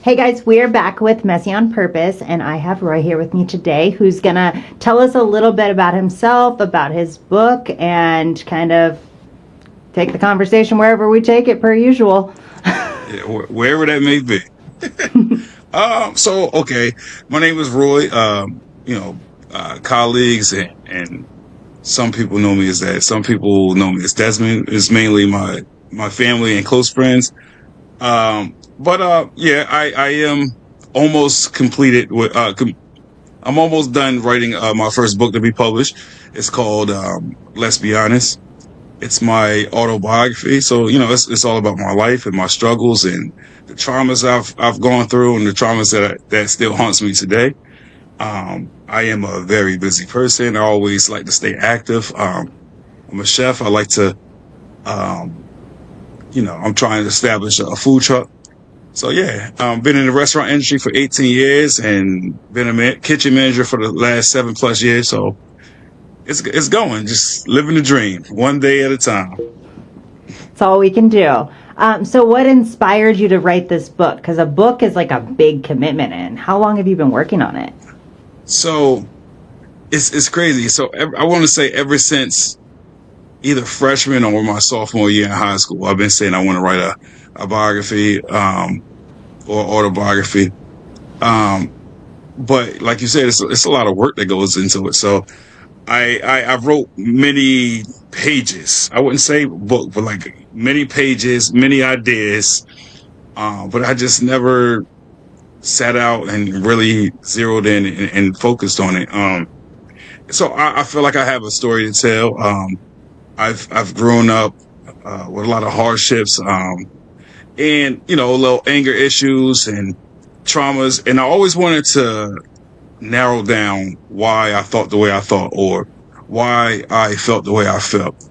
Hey guys, we're back with Messy on Purpose, and I have Roy here with me today, who's gonna tell us a little bit about himself, about his book, and kind of take the conversation wherever we take it, per usual. Yeah, wherever that may be. Okay, my name is Roy. Colleagues and some people know me as that. Some people know me as Desmond. It's mainly my family and close friends. I am almost completed with. I'm almost done writing my first book to be published. It's called Let's Be Honest. It's my autobiography. So, it's all about my life and my struggles and the traumas I've gone through and the traumas that still haunts me today. I am a very busy person. I always like to stay active. I'm a chef. I like to, I'm trying to establish a food truck. So yeah, been in the restaurant industry for 18 years and been a kitchen manager for the last 7+ years. So it's going, just living the dream, one day at a time. That's all we can do. So what inspired you to write this book? Because a book is like a big commitment. And how long have you been working on it? So it's crazy. So I want to say ever since either freshman or my sophomore year in high school, I've been saying I want to write a biography or autobiography. But like you said, it's a lot of work that goes into it. So I wrote many pages. I wouldn't say book, but like many pages, many ideas. But I just never sat out and really zeroed in and focused on it. So I feel like I have a story to tell. I've grown up with a lot of hardships, and a little anger issues and traumas, and I always wanted to narrow down why I thought the way I thought or why I felt the way I felt,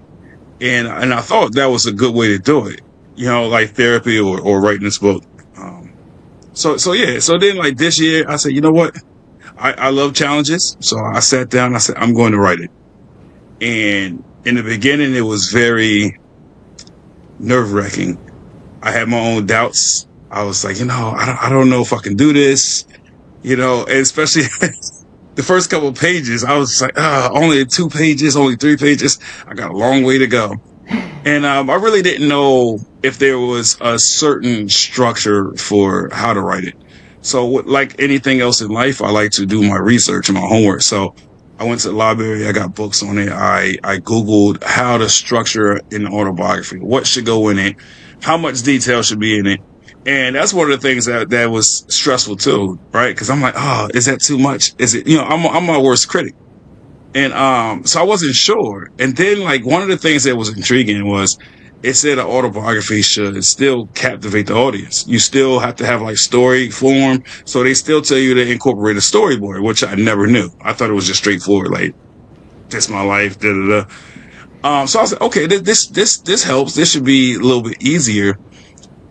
and I thought that was a good way to do it, like therapy or writing this book. So then like this year I said, you know what, I love challenges, so I sat down and I said I'm going to write it. And in the beginning, it was very nerve-wracking. I had my own doubts. I was like, I don't know if I can do this, and especially the first couple of pages, I was like, only 2 pages, only 3 pages. I got a long way to go. And I really didn't know if there was a certain structure for how to write it. So like anything else in life, I like to do my research and my homework. So I went to the library. I got books on it. I Googled how to structure an autobiography, what should go in it, how much detail should be in it. And that's one of the things that was stressful too, right? Because I'm like, is that too much? Is it, I'm my worst critic. And so I wasn't sure. And then like one of the things that was intriguing was it said an autobiography should still captivate the audience. You still have to have like story form. So they still tell you to incorporate a storyboard, which I never knew. I thought it was just straightforward, like, this my life, da da da. So I was like, okay, this helps. This should be a little bit easier.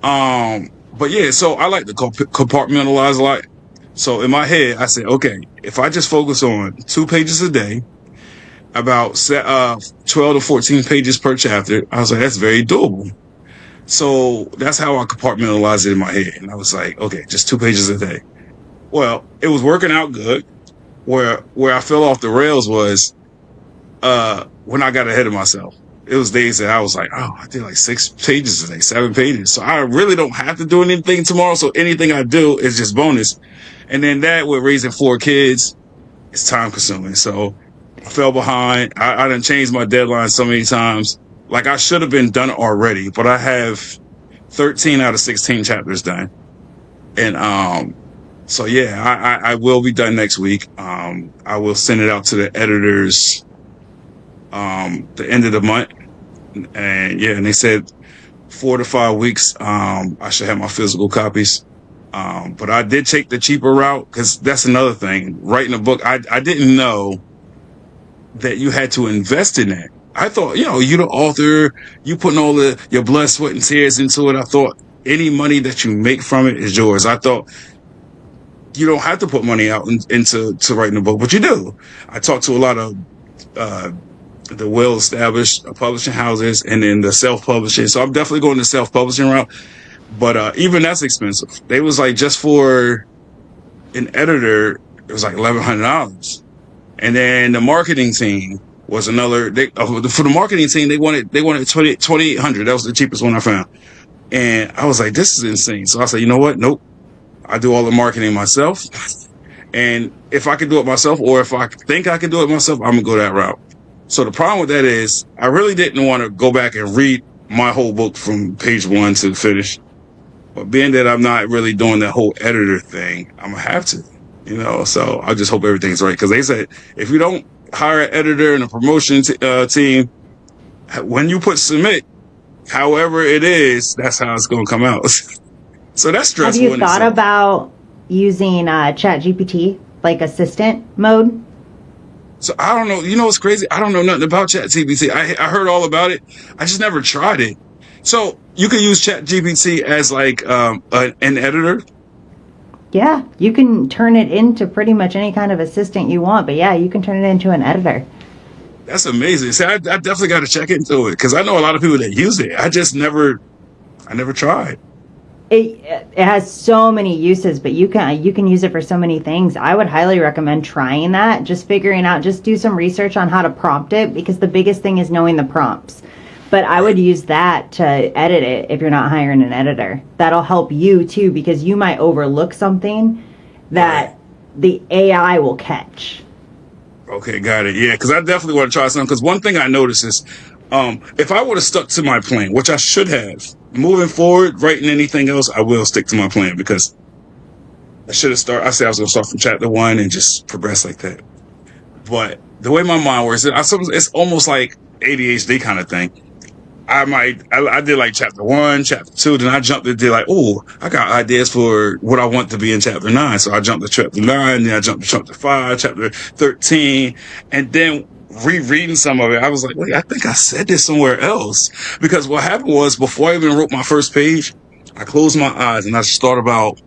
But yeah, so I like to compartmentalize a lot. So in my head, I said, okay, if I just focus on 2 pages a day, about 12 to 14 pages per chapter, I was like, that's very doable. So that's how I compartmentalized it in my head. And I was like, okay, just 2 pages a day. Well, it was working out good. Where I fell off the rails was when I got ahead of myself. It was days that I was like, I did like 6 pages today, 7 pages. So I really don't have to do anything tomorrow. So anything I do is just bonus. And then that with raising 4 kids, it's time consuming. So I fell behind. I done changed my deadline so many times. Like I should have been done already, but I have 13 out of 16 chapters done. And so yeah, I will be done next week. I will send it out to the editors the end of the month. And yeah, and they said 4 to 5 weeks I should have my physical copies. But I did take the cheaper route because that's another thing. Writing a book, I didn't know that you had to invest in that. I thought, you're the author, you putting all your blood, sweat, and tears into it. I thought any money that you make from it is yours. I thought you don't have to put money out into writing a book, but you do. I talked to a lot of the well-established publishing houses and then the self-publishing. So I'm definitely going the self-publishing route. But even that's expensive. They was like, just for an editor, it was like $1,100. And then the marketing team was another. For the marketing team, they wanted 2,800. That was the cheapest one I found. And I was like, this is insane. So I said, you know what? Nope. I do all the marketing myself. And if I can do it myself, or if I think I can do it myself, I'm gonna go that route. So the problem with that is, I really didn't want to go back and read my whole book from page 1 to finish. But being that I'm not really doing that whole editor thing, I'm gonna have to, So I just hope everything's right, because they said if you don't hire an editor and a promotion team, when you put submit, however it is, that's how it's gonna come out. So that's stressful. Have you thought about using ChatGPT, like assistant mode? So I don't know. You know what's crazy? I don't know nothing about ChatGPT. I heard all about it. I just never tried it. So you can use ChatGPT as like an editor? Yeah, you can turn it into pretty much any kind of assistant you want. But yeah, you can turn it into an editor. That's amazing. See, I definitely got to check into it, because I know a lot of people that use it. I never tried. It has so many uses, but you can use it for so many things. I would highly recommend trying that. Just do some research on how to prompt it, because the biggest thing is knowing the prompts. But I would use that to edit it if you're not hiring an editor. That'll help you too, because you might overlook something that the AI will catch. Okay, got it. Yeah, because I definitely want to try something. Because one thing I noticed is, if I would have stuck to my plan, which I should have, moving forward, writing anything else, I will stick to my plan, because I should have started. I said I was going to start from chapter 1 and just progress like that. But the way my mind works, it's almost like ADHD kind of thing. I did like chapter 1, chapter 2, then I jumped and did like, I got ideas for what I want to be in chapter 9. So I jumped to chapter 9, then I jumped to chapter 5, chapter 13, and then rereading some of it, I was like, wait, I think I said this somewhere else. Because what happened was, before I even wrote my first page, I closed my eyes and I just thought about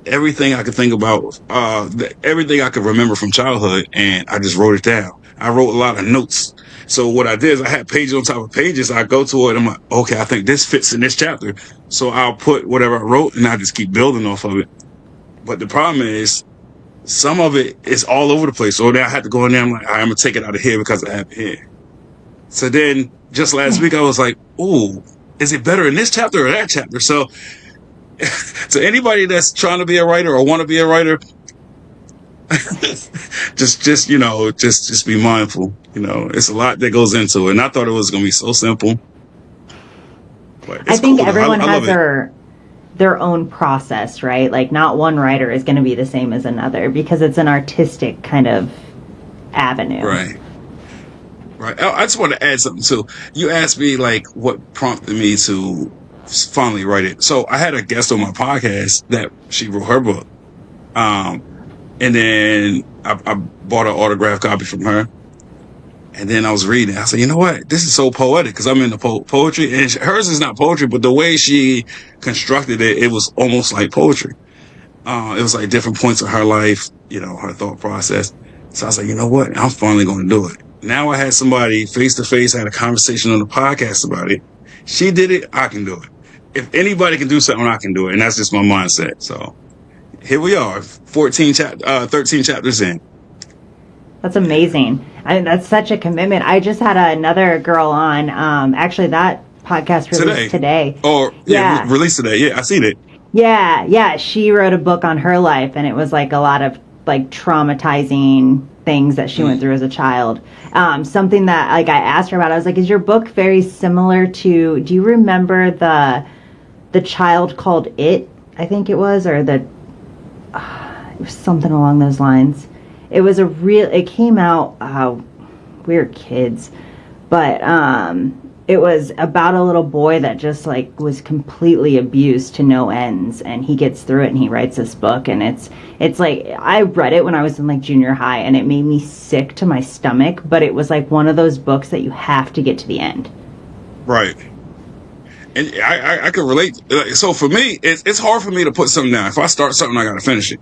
everything I could think about, everything I could remember from childhood, and I just wrote it down. I wrote a lot of notes. So what I did is, I had pages on top of pages. I go to it and I'm like, okay, I think this fits in this chapter. So I'll put whatever I wrote and I just keep building off of it. But the problem is, some of it is all over the place. So then I had to go in there. I'm like, all right, I'm going to take it out of here because I have it here. So then just last week I was like, is it better in this chapter or that chapter? So anybody that's trying to be a writer or want to be a writer, just be mindful. It's a lot that goes into it. And I thought it was going to be so simple. But I think everyone has their own process, right? Like, not one writer is going to be the same as another, because it's an artistic kind of avenue. Right. I just want to add something too. You asked me like what prompted me to finally write it. So I had a guest on my podcast that she wrote her book. And then I bought an autographed copy from her. And then I was reading. I said, you know what? This is so poetic, because I'm into poetry. And hers is not poetry, but the way she constructed it, it was almost like poetry. It was like different points of her life, her thought process. So I was like, you know what? I'm finally going to do it. Now I had somebody face to face. I had a conversation on the podcast about it. She did it. I can do it. If anybody can do something, I can do it. And that's just my mindset. So here we are, 13 chapters in. That's amazing. That's such a commitment. I just had another girl on. Actually, that podcast released today. Released today. Yeah, I seen it. Yeah. She wrote a book on her life, and it was like a lot of like traumatizing things that she went through as a child. Something that like I asked her about. I was like, "Is your book very similar to? Do you remember the child called It? I think it was, or it was something along those lines." It came out, we were kids, but it was about a little boy that just like was completely abused to no ends, and he gets through it and he writes this book. And it's like, I read it when I was in like junior high, and it made me sick to my stomach, but it was like one of those books that you have to get to the end. Right. And I can relate. So for me, it's hard for me to put something down. If I start something, I got to finish it.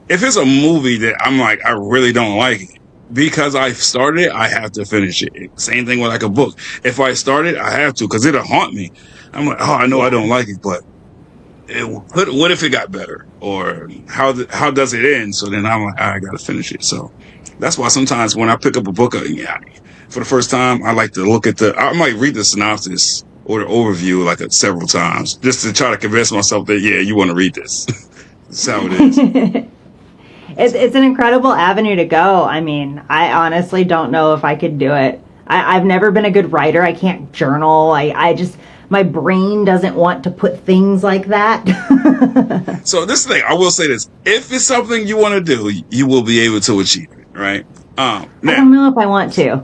If it's a movie that I'm like, I really don't like it, because I started it, I have to finish it. Same thing with like a book. If I start it, I have to, because it'll haunt me. I'm like, I know I don't like it, but what if it got better, or how does it end? So then I'm like, I got to finish it. So that's why sometimes when I pick up a book, for the first time, I like to look at I might read the synopsis or the overview like several times just to try to convince myself that you want to read this. That's how it is. It's an incredible avenue to go. I mean, I honestly don't know if I could do it. I've never been a good writer. I can't journal. I just, my brain doesn't want to put things like that. So this thing, I will say this: if it's something you want to do, you will be able to achieve it, right? I don't know if I want to.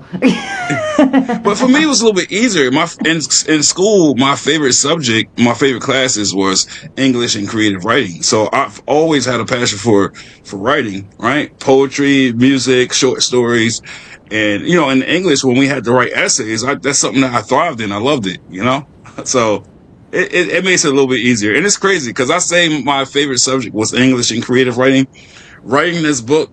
But for me, it was a little bit easier. In school, my favorite subject, my favorite classes was English and creative writing. So I've always had a passion for writing, right? Poetry, music, short stories. And, in English, when we had to write essays, that's something that I thrived in. I loved it, So it makes it a little bit easier. And it's crazy because I say my favorite subject was English and creative writing. Writing this book,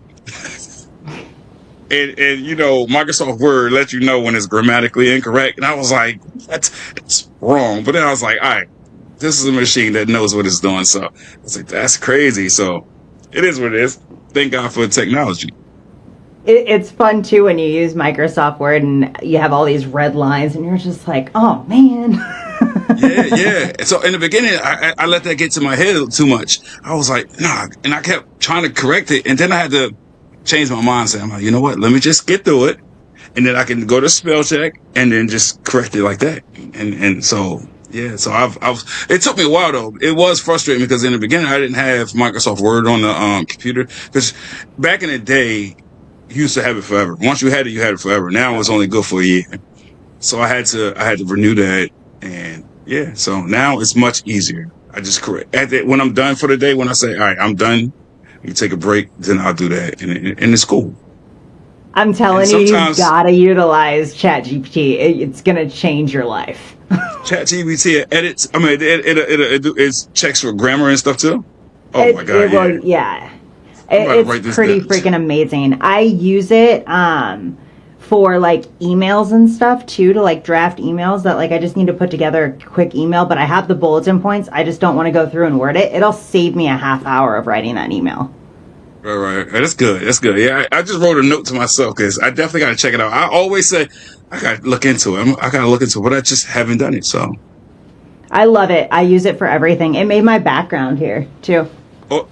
and Microsoft Word lets you know when it's grammatically incorrect. And I was like, it's wrong. But then I was like, all right, this is a machine that knows what it's doing. So I was like, that's crazy. So it is what it is. Thank God for technology. It's fun too when you use Microsoft Word and you have all these red lines and you're just like, oh man. Yeah. So in the beginning, I let that get to my head too much. I was like, nah. And I kept trying to correct it. And then I had to change my mindset. I'm like, you know what? Let me just get through it. And then I can go to spell check and then just correct it like that. And so, yeah. So it took me a while though. It was frustrating because in the beginning, I didn't have Microsoft Word on the computer. Because back in the day, you used to have it forever. Once you had it forever. Now it's only good for a year. So I had to renew that. And yeah, so now it's much easier. I just correct when I'm done for the day. When I say, all right, I'm done, you take a break, then I'll do that, and it's cool. I'm telling you, you've got to utilize ChatGPT. It's gonna change your life. ChatGPT edits. I mean, it checks for grammar and stuff too. Oh my god! Yeah. It's pretty freaking amazing. I use it for like emails and stuff too, to like draft emails that like I just need to put together a quick email, but I have the bulletin points. I just don't want to go through and word it. It'll save me a half hour of writing that email. Right. That's good. Yeah, I just wrote a note to myself because I definitely got to check it out. I always say I got to look into it. I got to look into it, but I just haven't done it. So I love it. I use it for everything. It made my background here too. Oh,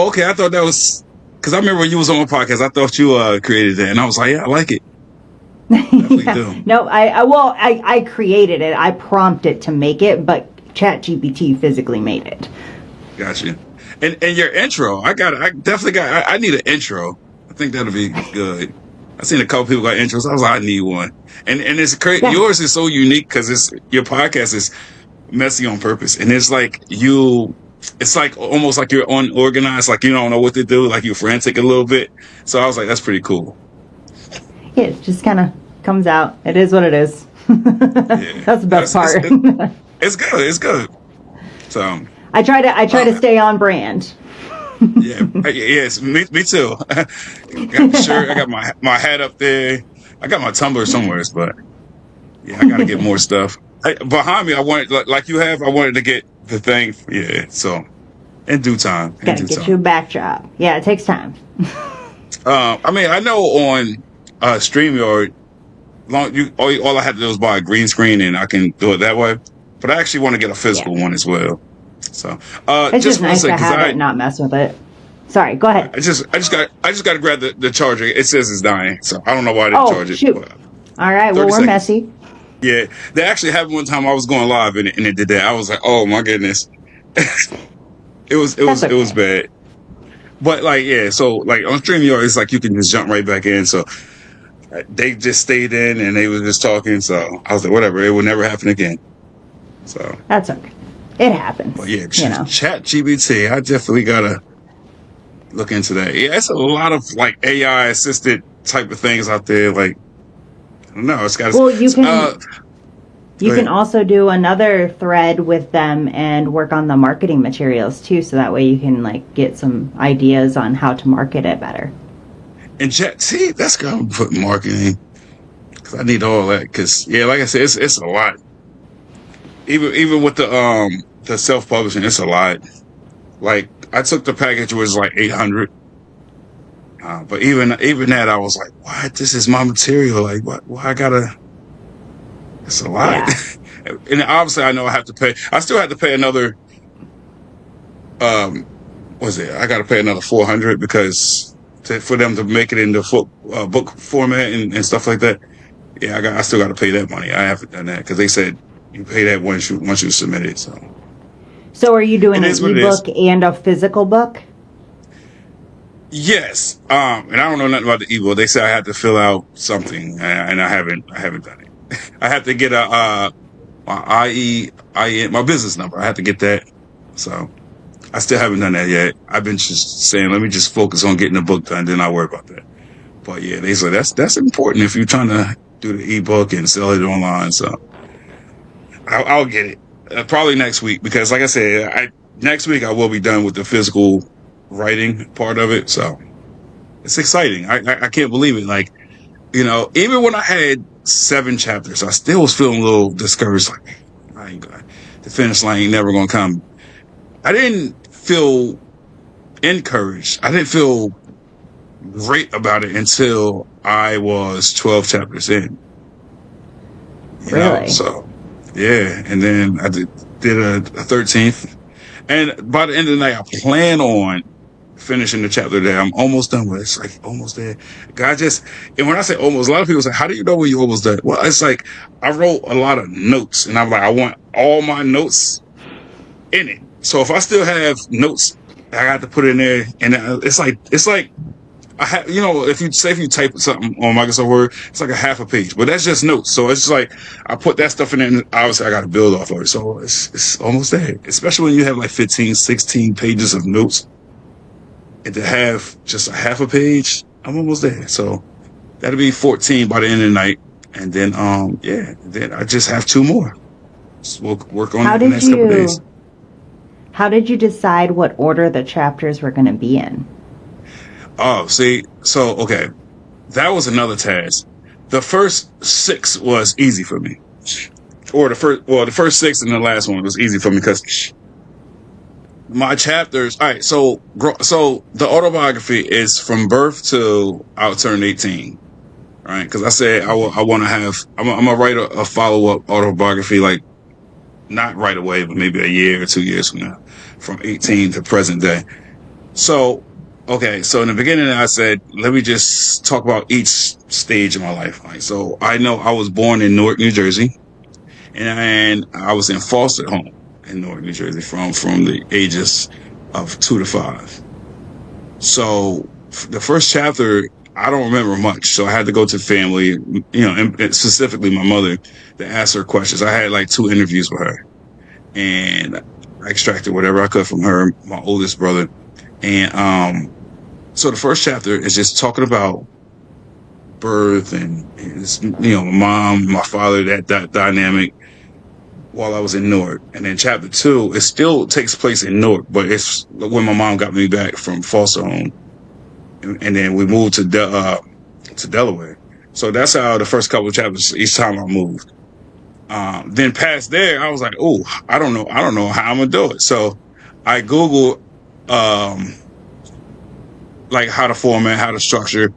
okay. I thought that was because I remember when you was on my podcast. I thought you created that, and I was like, yeah, I like it. Definitely do. No, I created it. I prompted it to make it, but ChatGPT physically made it. Gotcha. And your intro, I need an intro. I think that'll be good. I've seen a couple people got intros. I was like, I need one. And it's crazy. Yeah. Yours is so unique because your podcast is messy on purpose, and it's like it's like almost like you're unorganized, like you don't know what to do, like you're frantic a little bit. So I was like, that's pretty cool. Yeah, it just kind of comes out. It is what it is. That's the best part. It's good. It's good. So I try to stay on brand. Yes, me too. Got the shirt. I got my hat up there. I got my tumbler somewhere, but yeah, I got to get more stuff. Behind me, I wanted like you have. I wanted to get the thing. Yeah, so in due time. Gotta get you a backdrop. Yeah, it takes time. I mean, I know on StreamYard, all I have to do is buy a green screen and I can do it that way. But I actually want to get a physical one as well. So it's just nice to have it, not mess with it. Sorry, go ahead. I just got to grab the charger. It says it's dying, so I don't know why I didn't charge it. Shoot. All right, well, we're messy. Yeah, they actually happened one time. I was going live and it did that. I was like, oh my goodness, it was bad. But like, yeah, so like on StreamYard, it's like you can just jump right back in. So they just stayed in and they were just talking. So I was like, whatever, it will never happen again. So that's okay. It happens. Well, yeah, ChatGPT. I definitely gotta look into that. Yeah, it's a lot of like AI assisted type of things out there. Like, I don't know. It's got. Well, you can also do another thread with them and work on the marketing materials too, so that way you can like get some ideas on how to market it better. And that's gonna put marketing because I need all that. Because yeah, like I said, it's a lot. Even with the the self-publishing, it's a lot. Like, I took the package, it was like 800. But even that, I was like, what? This is my material. Like, what? Why I gotta, it's a lot. Yeah. And obviously I know I have to pay, I still have to pay another, um, what's it? I got to pay another 400 because for them to make it into book format and stuff like that. Yeah, I still got to pay that money. I haven't done that because they said you pay that once you submit it. So are you doing it an is what it is. ebook and a physical book? Yes. And I don't know nothing about the ebook. They said I had to fill out something, and I haven't done it. I have to get my IEIN, my business number. I have to get that. So I still haven't done that yet. I've been just saying, let me just focus on getting the book done, then I'll worry about that. But yeah, they said that's important if you're trying to do the ebook and sell it online. So I'll get it probably next week because, like I said, next week I will be done with the physical writing part of it. So it's exciting. I can't believe it. Like, even when I had 7 chapters, I still was feeling a little discouraged. Like, I ain't gonna, the finish line ain't never gonna come. I didn't feel encouraged. I didn't feel great about it until I was 12 chapters in. Really? So, yeah. And then I did a 13th. And by the end of the night, I plan on finishing the chapter there. I'm almost done with it. It's like almost there. God and when I say almost, a lot of people say, how do you know when you're almost done? Well, it's like I wrote a lot of notes and I'm like, I want all my notes in it. So if I still have notes, I got to put in there, and it's like I have, if you type something on Microsoft Word, it's like a half a page, but that's just notes. So it's just like I put that stuff in there, and obviously I got to build off of it. So it's almost there, especially when you have like 15, 16 pages of notes, and to have just a half a page, I'm almost there. So that'll be 14 by the end of the night, and then then I just have 2 more. So we'll work on the next couple days. How did you decide what order the chapters were going to be in? Oh, see, so, okay, that was another task. The first 6 was easy for me. Or the first 6 and the last one was easy for me because my chapters, all right, so the autobiography is from birth to I'll turn 18, right? Because I said I want to have, I'm going to write a follow-up autobiography, like, not right away, but maybe a year or 2 years from now, from 18 to present day. So, okay, so in the beginning, I said, let me just talk about each stage of my life. Like, so I know I was born in Newark, New Jersey, and I was in foster home in Newark, New Jersey from the ages of 2 to 5. So the first chapter, I don't remember much. So I had to go to family, and specifically my mother, to ask her questions. I had like 2 interviews with her, and I extracted whatever I could from her, my oldest brother. And so the first chapter is just talking about birth and my mom, my father, that dynamic while I was in Newark. And then chapter 2, it still takes place in Newark, but it's when my mom got me back from foster home. And then we moved to Delaware. So that's how the first couple of chapters, each time I moved. Then past there, I was like, oh, I don't know how I'm gonna do it. So I Googled like how to format, how to structure,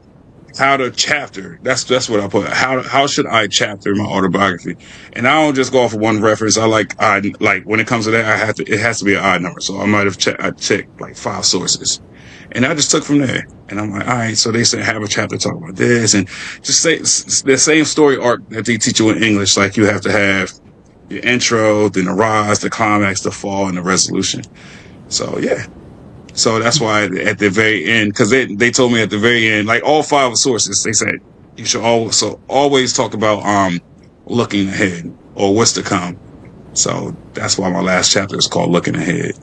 how to chapter. That's what I put. How should I chapter my autobiography? And I don't just go off of one reference. I like when it comes to that, it has to be an odd number. So I might have checked like 5 sources. And I just took from there. And I'm like, all right, so they say have a chapter talk about this. And just say the same story arc that they teach you in English. Like you have to have your intro, then the rise, the climax, the fall, and the resolution. So, yeah. So that's why at the very end, because they told me at the very end, like all 5 sources, they said you should always talk about looking ahead or what's to come. So that's why my last chapter is called Looking Ahead.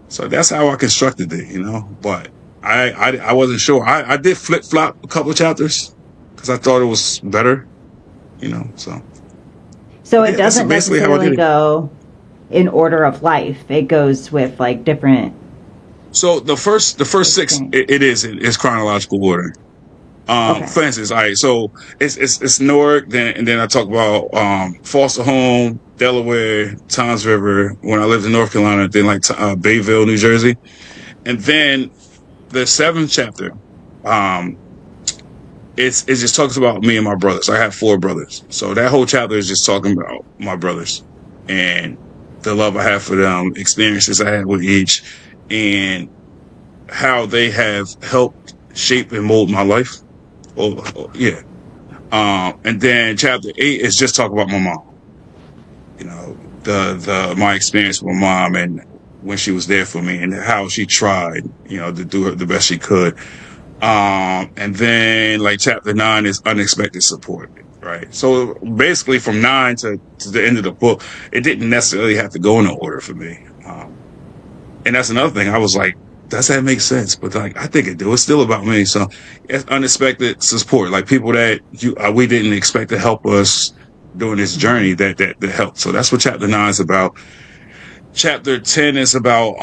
So that's how I constructed it, But I wasn't sure. I did flip-flop a couple of chapters because I thought it was better, So it doesn't necessarily go in order of life. It goes with like different. So the first 6, it's chronological order. Okay. For instance, all right, so it's Newark, then I talk about foster home, Delaware, Tom's River, when I lived in North Carolina, then like Bayville, New Jersey. And then the seventh chapter, it just talks about me and my brothers. I have 4 brothers. So that whole chapter is just talking about my brothers and the love I have for them, experiences I had with each, and how they have helped shape and mold my life. Yeah. And then chapter 8 is just talk about my mom. You know, my experience with my mom and when she was there for me and how she tried, you know, to do the best she could. And then like chapter 9 is unexpected support, right? So basically from 9 to the end of the book, it didn't necessarily have to go in order for me. And that's another thing. I was like, does that make sense? But like, I think it do. It's still about me. So it's unexpected support, like people that we didn't expect to help us during this journey that helped. So that's what chapter 9 is about. Chapter 10 is about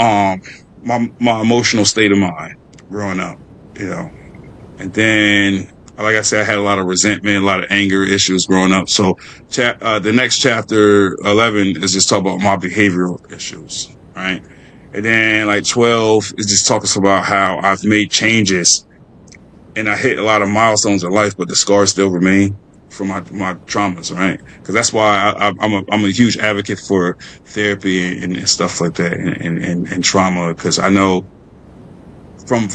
my emotional state of mind growing up, you know. And then, like I said, I had a lot of resentment, a lot of anger issues growing up. So the next chapter 11 is just talk about my behavioral issues, right? And then like 12 is just talking about how I've made changes and I hit a lot of milestones in life, but the scars still remain from my traumas, right? Because that's why I'm a huge advocate for therapy and stuff like that and trauma, because I know from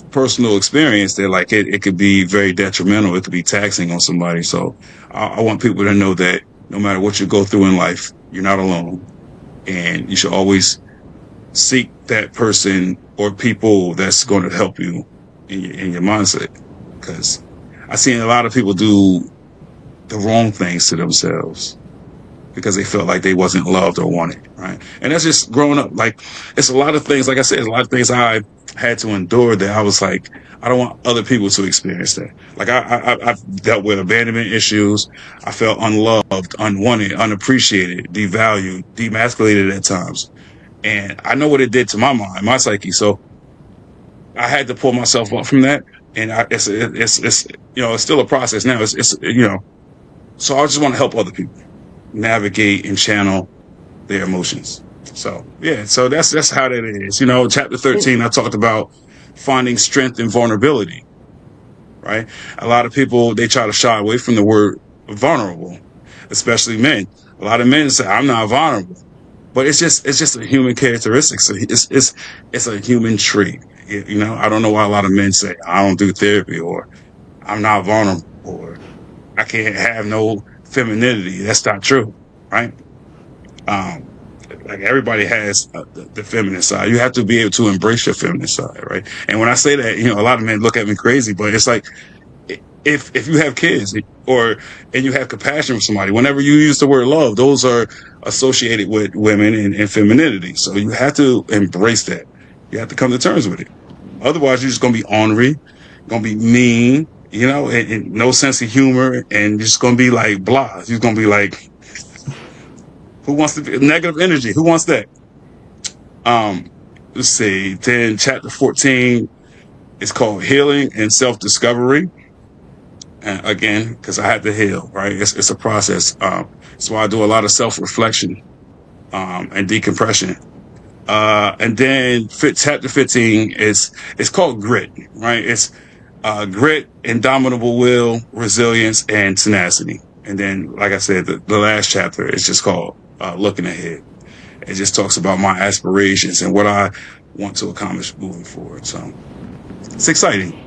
personal experience that like it could be very detrimental. It could be taxing on somebody. So I want people to know that no matter what you go through in life, you're not alone, and you should always seek that person or people that's going to help you in your mindset. Because I've seen a lot of people do the wrong things to themselves because they felt like they wasn't loved or wanted, right? And that's just growing up. Like, it's a lot of things, like I said, a lot of things I had to endure that I was like, I don't want other people to experience that. Like, I've dealt with abandonment issues. I felt unloved, unwanted, unappreciated, devalued, demasculated at times. And I know what it did to my mind, my psyche. So I had to pull myself up from that. And it's you know, it's still a process now. It's you know, so I just want to help other people navigate and channel their emotions. So yeah, so that's how that is. You know, chapter 13, I talked about finding strength in vulnerability, right? A lot of people, they try to shy away from the word vulnerable, especially men. A lot of men say, I'm not vulnerable. But it's just a human characteristic. So it's a human trait. You know, I don't know why a lot of men say I don't do therapy, or I'm not vulnerable, or I can't have no femininity. That's not true, right? Like everybody has the feminine side. You have to be able to embrace your feminine side, right? And when I say that, you know, a lot of men look at me crazy, but it's like, if you have kids and you have compassion for somebody, whenever you use the word love, those are associated with women and femininity. So you have to embrace that. You have to come to terms with it. Otherwise, you're just going to be ornery, going to be mean, you know, and no sense of humor, and you're just going to be like blah. You're going to be like, who wants to be negative energy? Who wants that? Let's see. Then chapter 14 is called Healing and Self-Discovery. Again, because I had to heal, right? It's a process. That's why I do a lot of self-reflection and decompression. And then chapter 15 it's called Grit, right? It's grit, indomitable will, resilience, and tenacity. And then, like I said, the last chapter is just called Looking Ahead. It just talks about my aspirations and what I want to accomplish moving forward. So it's exciting.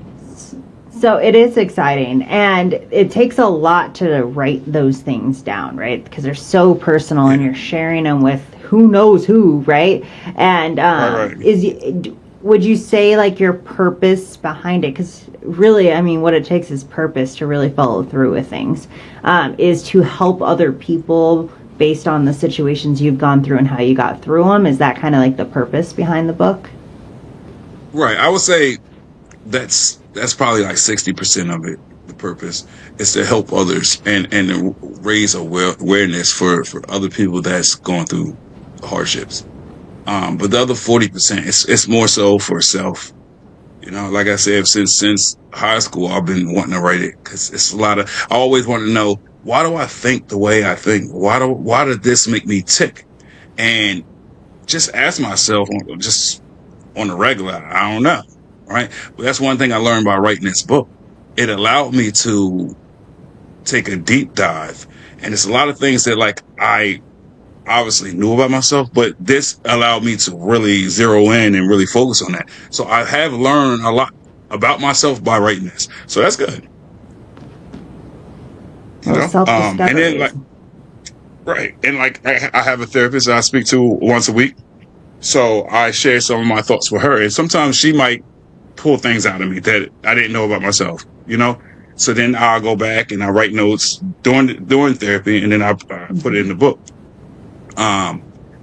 So it is exciting, and it takes a lot to write those things down, right? Because they're so personal, and you're sharing them with who knows who, right? And right. Would you say like your purpose behind it? Because really, I mean, what it takes is purpose to really follow through with things, is to help other people based on the situations you've gone through and how you got through them. Is that kind of like the purpose behind the book? Right. I would say that's probably like 60% of it. The purpose is to help others and raise awareness for other people that's going through hardships. But the other 40%, it's more so for self. You know, like I said, since high school, I've been wanting to write it because it's I always want to know why do I think the way I think? Why did this make me tick? And just ask myself, just on the regular, I don't know, right? But that's one thing I learned by writing this book. It allowed me to take a deep dive, and it's a lot of things that like I obviously knew about myself, but this allowed me to really zero in and really focus on that. So I have learned a lot about myself by writing this. So that's good. You Well, know? And then self-discovery. like, right. And like, I have a therapist that I speak to once a week. So I share some of my thoughts with her. And sometimes she might pull things out of me that I didn't know about myself, you know? So then I'll go back and I write notes during therapy, and then I put it in the book.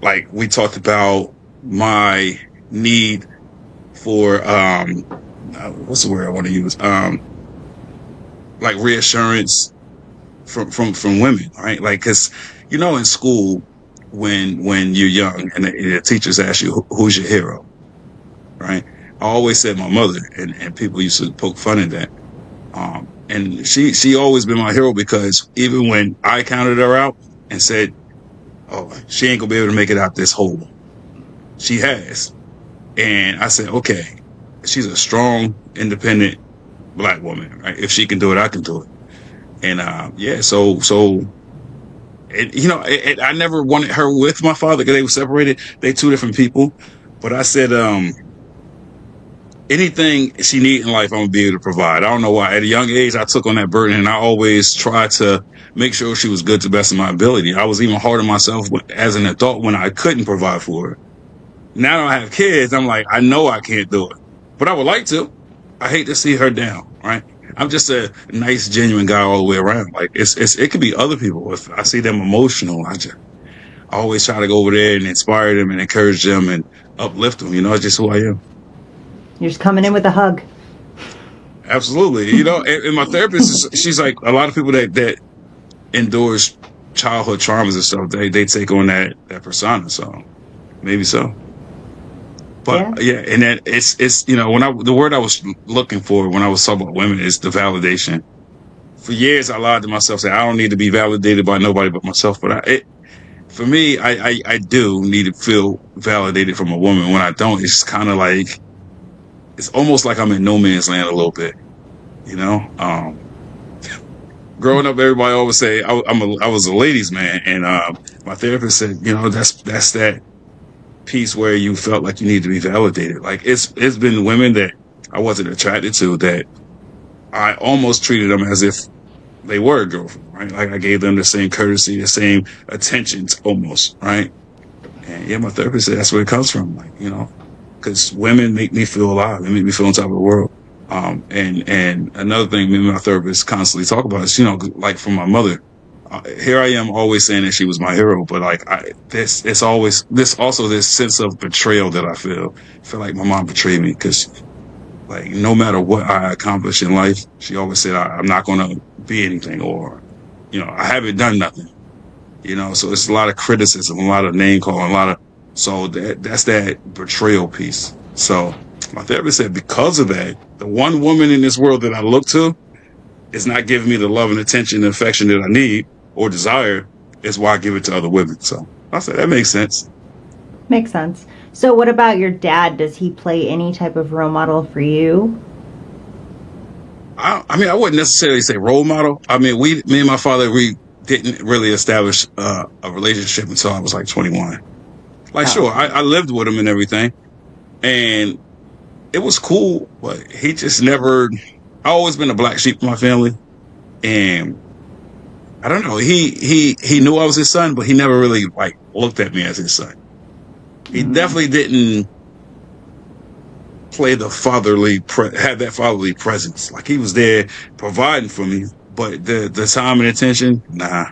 Like we talked about my need for, what's the word I want to use? Like reassurance from women, right? Like, cause, you know, in school, when you're young and the teachers ask you, who's your hero? Right. I always said my mother, and people used to poke fun at that. And she always been my hero, because even when I counted her out and said, oh, she ain't gonna be able to make it out this hole, she has. And I said, okay, she's a strong, independent Black woman, right? If she can do it, I can do it. And yeah, so you know, I never wanted her with my father because they were separated. They two different people. But I said, anything she needs in life, I'm gonna be able to provide. I don't know why. At a young age, I took on that burden, and I always tried to make sure she was good to the best of my ability. I was even hard on myself as an adult when I couldn't provide for her. Now that I have kids, I'm like, I know I can't do it, but I would like to. I hate to see her down, right? I'm just a nice, genuine guy all the way around. Like it could be other people. If I see them emotional, I always try to go over there and inspire them and encourage them and uplift them. You know, it's just who I am. You're just coming in with a hug. Absolutely. You know, and my therapist, she's like, a lot of people that endures childhood traumas and stuff, they take on that persona. So maybe so. But yeah, and then it's you know, the word I was looking for when I was talking about women is the validation. For years, I lied to myself, saying I don't need to be validated by nobody but myself. But for me, I do need to feel validated from a woman. When I don't, it's kind of like, it's almost like I'm in no man's land a little bit, you know. Growing up, everybody always say I was a ladies' man, and my therapist said, you know, that's that piece where you felt like you need to be validated. Like it's been women that I wasn't attracted to that I almost treated them as if they were a girlfriend, right? Like I gave them the same courtesy, the same attentions almost, right? And yeah, my therapist said that's where it comes from. Like, you know, because women make me feel alive. They make me feel on top of the world. And another thing me and my therapist constantly talk about is, you know, like from my mother, here I am always saying that she was my hero, but like it's always this sense of betrayal that I feel like my mom betrayed me, because like no matter what I accomplish in life, she always said I'm not going to be anything, or, you know, I haven't done nothing, you know. So it's a lot of criticism, a lot of name calling, so that's that betrayal piece. So my therapist said, because of that, the one woman in this world that I look to is not giving me the love and attention and affection that I need or desire, is why I give it to other women. So I said, that makes sense. Makes sense. So what about your dad? Does he play any type of role model for you? I mean, I wouldn't necessarily say role model. I mean, me and my father, we didn't really establish a relationship until I was like 21. Like, sure, I lived with him and everything, and it was cool, but he just never, I always been a black sheep in my family, and I don't know, he knew I was his son, but he never really like looked at me as his son. He definitely didn't play the have that fatherly presence. Like he was there providing for me, but the time and attention, nah.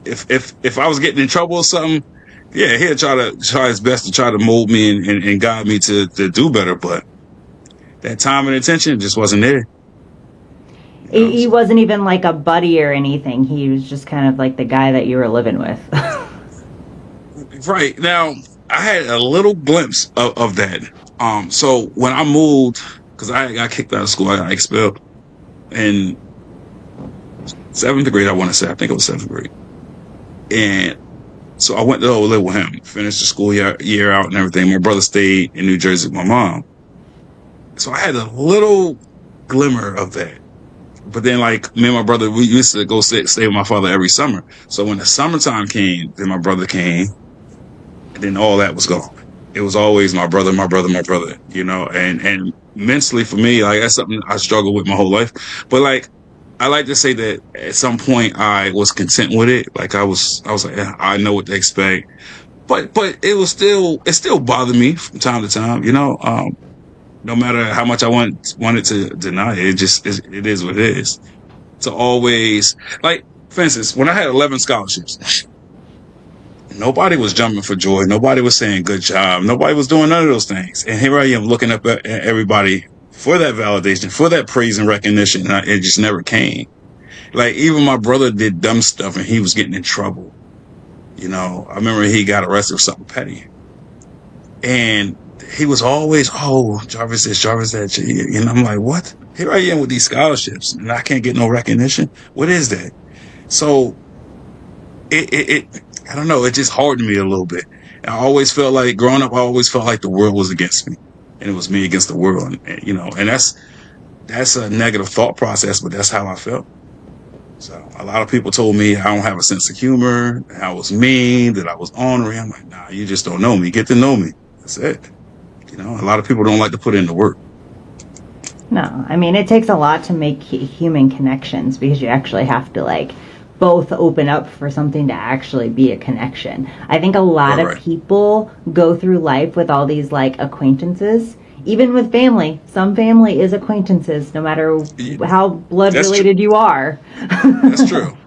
If I was getting in trouble or something, yeah, he'll try his best to try to mold me and guide me to do better, but that time and attention just wasn't there. You know? He wasn't even like a buddy or anything. He was just kind of like the guy that you were living with. Right. Now, I had a little glimpse of that. So when I moved, because I got kicked out of school, I got expelled, and seventh grade, I want to say. I think it was seventh grade. And so I went to live with him, finished the school year out and everything. My brother stayed in New Jersey with my mom. So I had a little glimmer of that. But then, like, me and my brother, we used to go stay with my father every summer. So when the summertime came, then my brother came, and then all that was gone. It was always my brother, you know, and mentally for me, like, that's something I struggled with my whole life. But, like, I like to say that at some point I was content with it. Like, I was like, yeah, I know what to expect. But it still bothered me from time to time, you know. No matter how much I wanted to deny it, it is what it is. To always, like, for instance, when I had 11 scholarships, nobody was jumping for joy. Nobody was saying good job. Nobody was doing none of those things. And here I am looking up at everybody for that validation, for that praise and recognition. And it just never came. Like, even my brother did dumb stuff and he was getting in trouble. You know, I remember he got arrested for something petty. And he was always, oh, Jarvis this, Jarvis that. And I'm like, what? Here I am with these scholarships and I can't get no recognition. What is that? So I don't know. It just hardened me a little bit. I always felt like growing up, I always felt like the world was against me and it was me against the world. And you know, and that's a negative thought process, but that's how I felt. So a lot of people told me I don't have a sense of humor, that I was mean, that I was ornery. I'm like, nah, you just don't know me. Get to know me. That's it. You know, a lot of people don't like to put in the work. No, I mean, it takes a lot to make human connections because you actually have to, like, both open up for something to actually be a connection. I think a lot of people go through life with all these, like, acquaintances, even with family. Some family is acquaintances, no matter how blood related you are. That's true.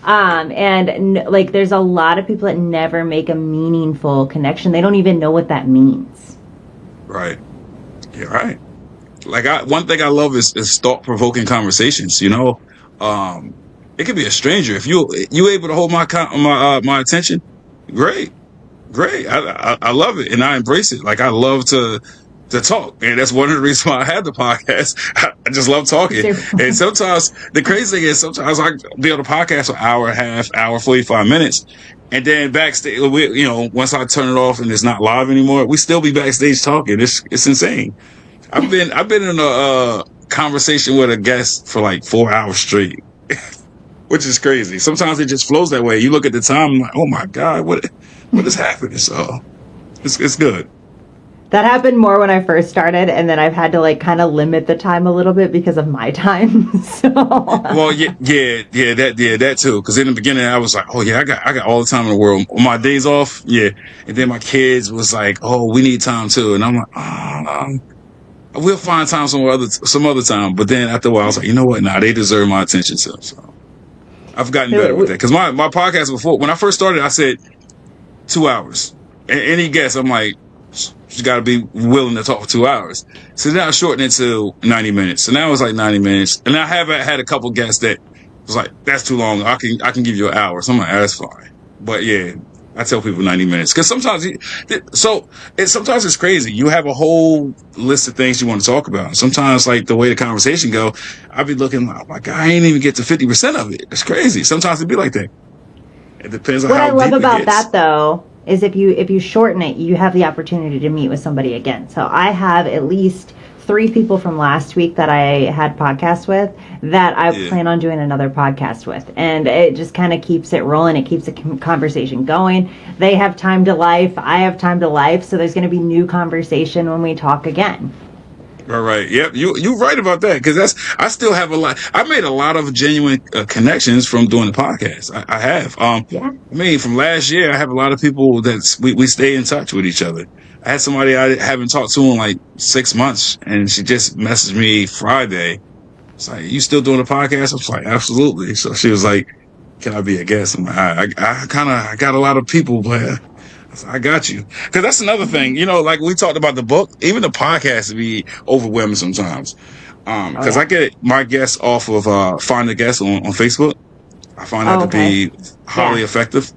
And like, there's a lot of people that never make a meaningful connection. They don't even know what that means. Right. You're right. Like, one thing I love is thought-provoking conversations. You know, it could be a stranger. If you able to hold my attention, great. I love it and I embrace it. Like, I love to talk, and that's one of the reasons why I had the podcast. I just love talking. And sometimes the crazy thing is, sometimes I be on the podcast for an hour and a half, hour 45 minutes, and then backstage, you know, once I turn it off and it's not live anymore, we still be backstage talking. It's insane. I've been in a conversation with a guest for like 4 hours straight, which is crazy. Sometimes it just flows that way. You look at the time, I'm like, oh my God, what is happening? So it's good. That happened more when I first started, and then I've had to, like, kind of limit the time a little bit because of my time. So. Well, that too. Because in the beginning, I was like, oh yeah, I got all the time in the world. On my days off, yeah. And then my kids was like, oh, we need time too. And I'm like, we'll find time some other time. But then after a while, I was like, you know what? Nah, they deserve my attention too. So I've gotten better with that. Because my podcast before, when I first started, I said 2 hours. And any guest, I'm like, you got to be willing to talk for 2 hours. So now I shortened it to 90 minutes. So now it's like 90 minutes. And I have had a couple guests that was like, that's too long. I can give you an hour. So I'm like, that's fine. But yeah, I tell people 90 minutes. Because sometimes it's crazy. You have a whole list of things you want to talk about. Sometimes, like, the way the conversation go, I'll be looking like, oh my God, I ain't even get to 50% of it. It's crazy. Sometimes it be like that. It depends on how deep it gets. What I love about that, though, is if you shorten it, you have the opportunity to meet with somebody again. So I have at least 3 people from last week that I had podcasts with that I plan on doing another podcast with. And it just kind of keeps it rolling. It keeps the conversation going. They have time to life. I have time to life. So there's going to be new conversation when we talk again. All right. Yep. You're right about that. Because I still have a lot. I made a lot of genuine connections from doing the podcast. I have. I mean, from last year, I have a lot of people that we stay in touch with each other. I had somebody I haven't talked to in like 6 months, and she just messaged me Friday. It's like, you still doing the podcast? I was like, absolutely. So she was like, can I be a guest? I'm like, I got a lot of people, but I got you. Because that's another thing, you know, like we talked about the book, even the podcast can be overwhelming sometimes. Because I get my guests off of Find a Guest on Facebook. I find that to be highly effective.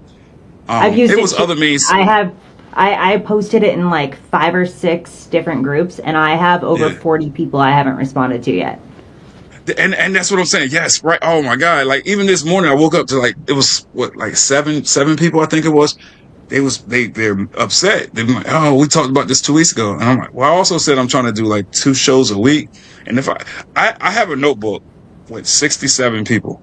I've used it. Was other means. I posted it in like 5 or 6 different groups, and I have over 40 people I haven't responded to yet. and that's what I'm saying. Yes, right. Oh my God. Like even this morning I woke up to like it was what like seven people I think it was. They're upset. They're like, oh, we talked about this 2 weeks ago. And I'm like, well, I also said I'm trying to do like 2 shows a week. And if I have a notebook with 67 people.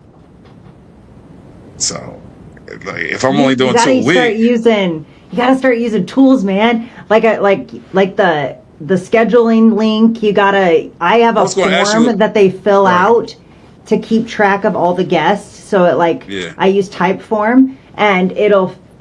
So like if I'm only doing 2 a week, You gotta start using tools, man. Like the scheduling link. I have a form that they fill out to keep track of all the guests. So I use Typeform, and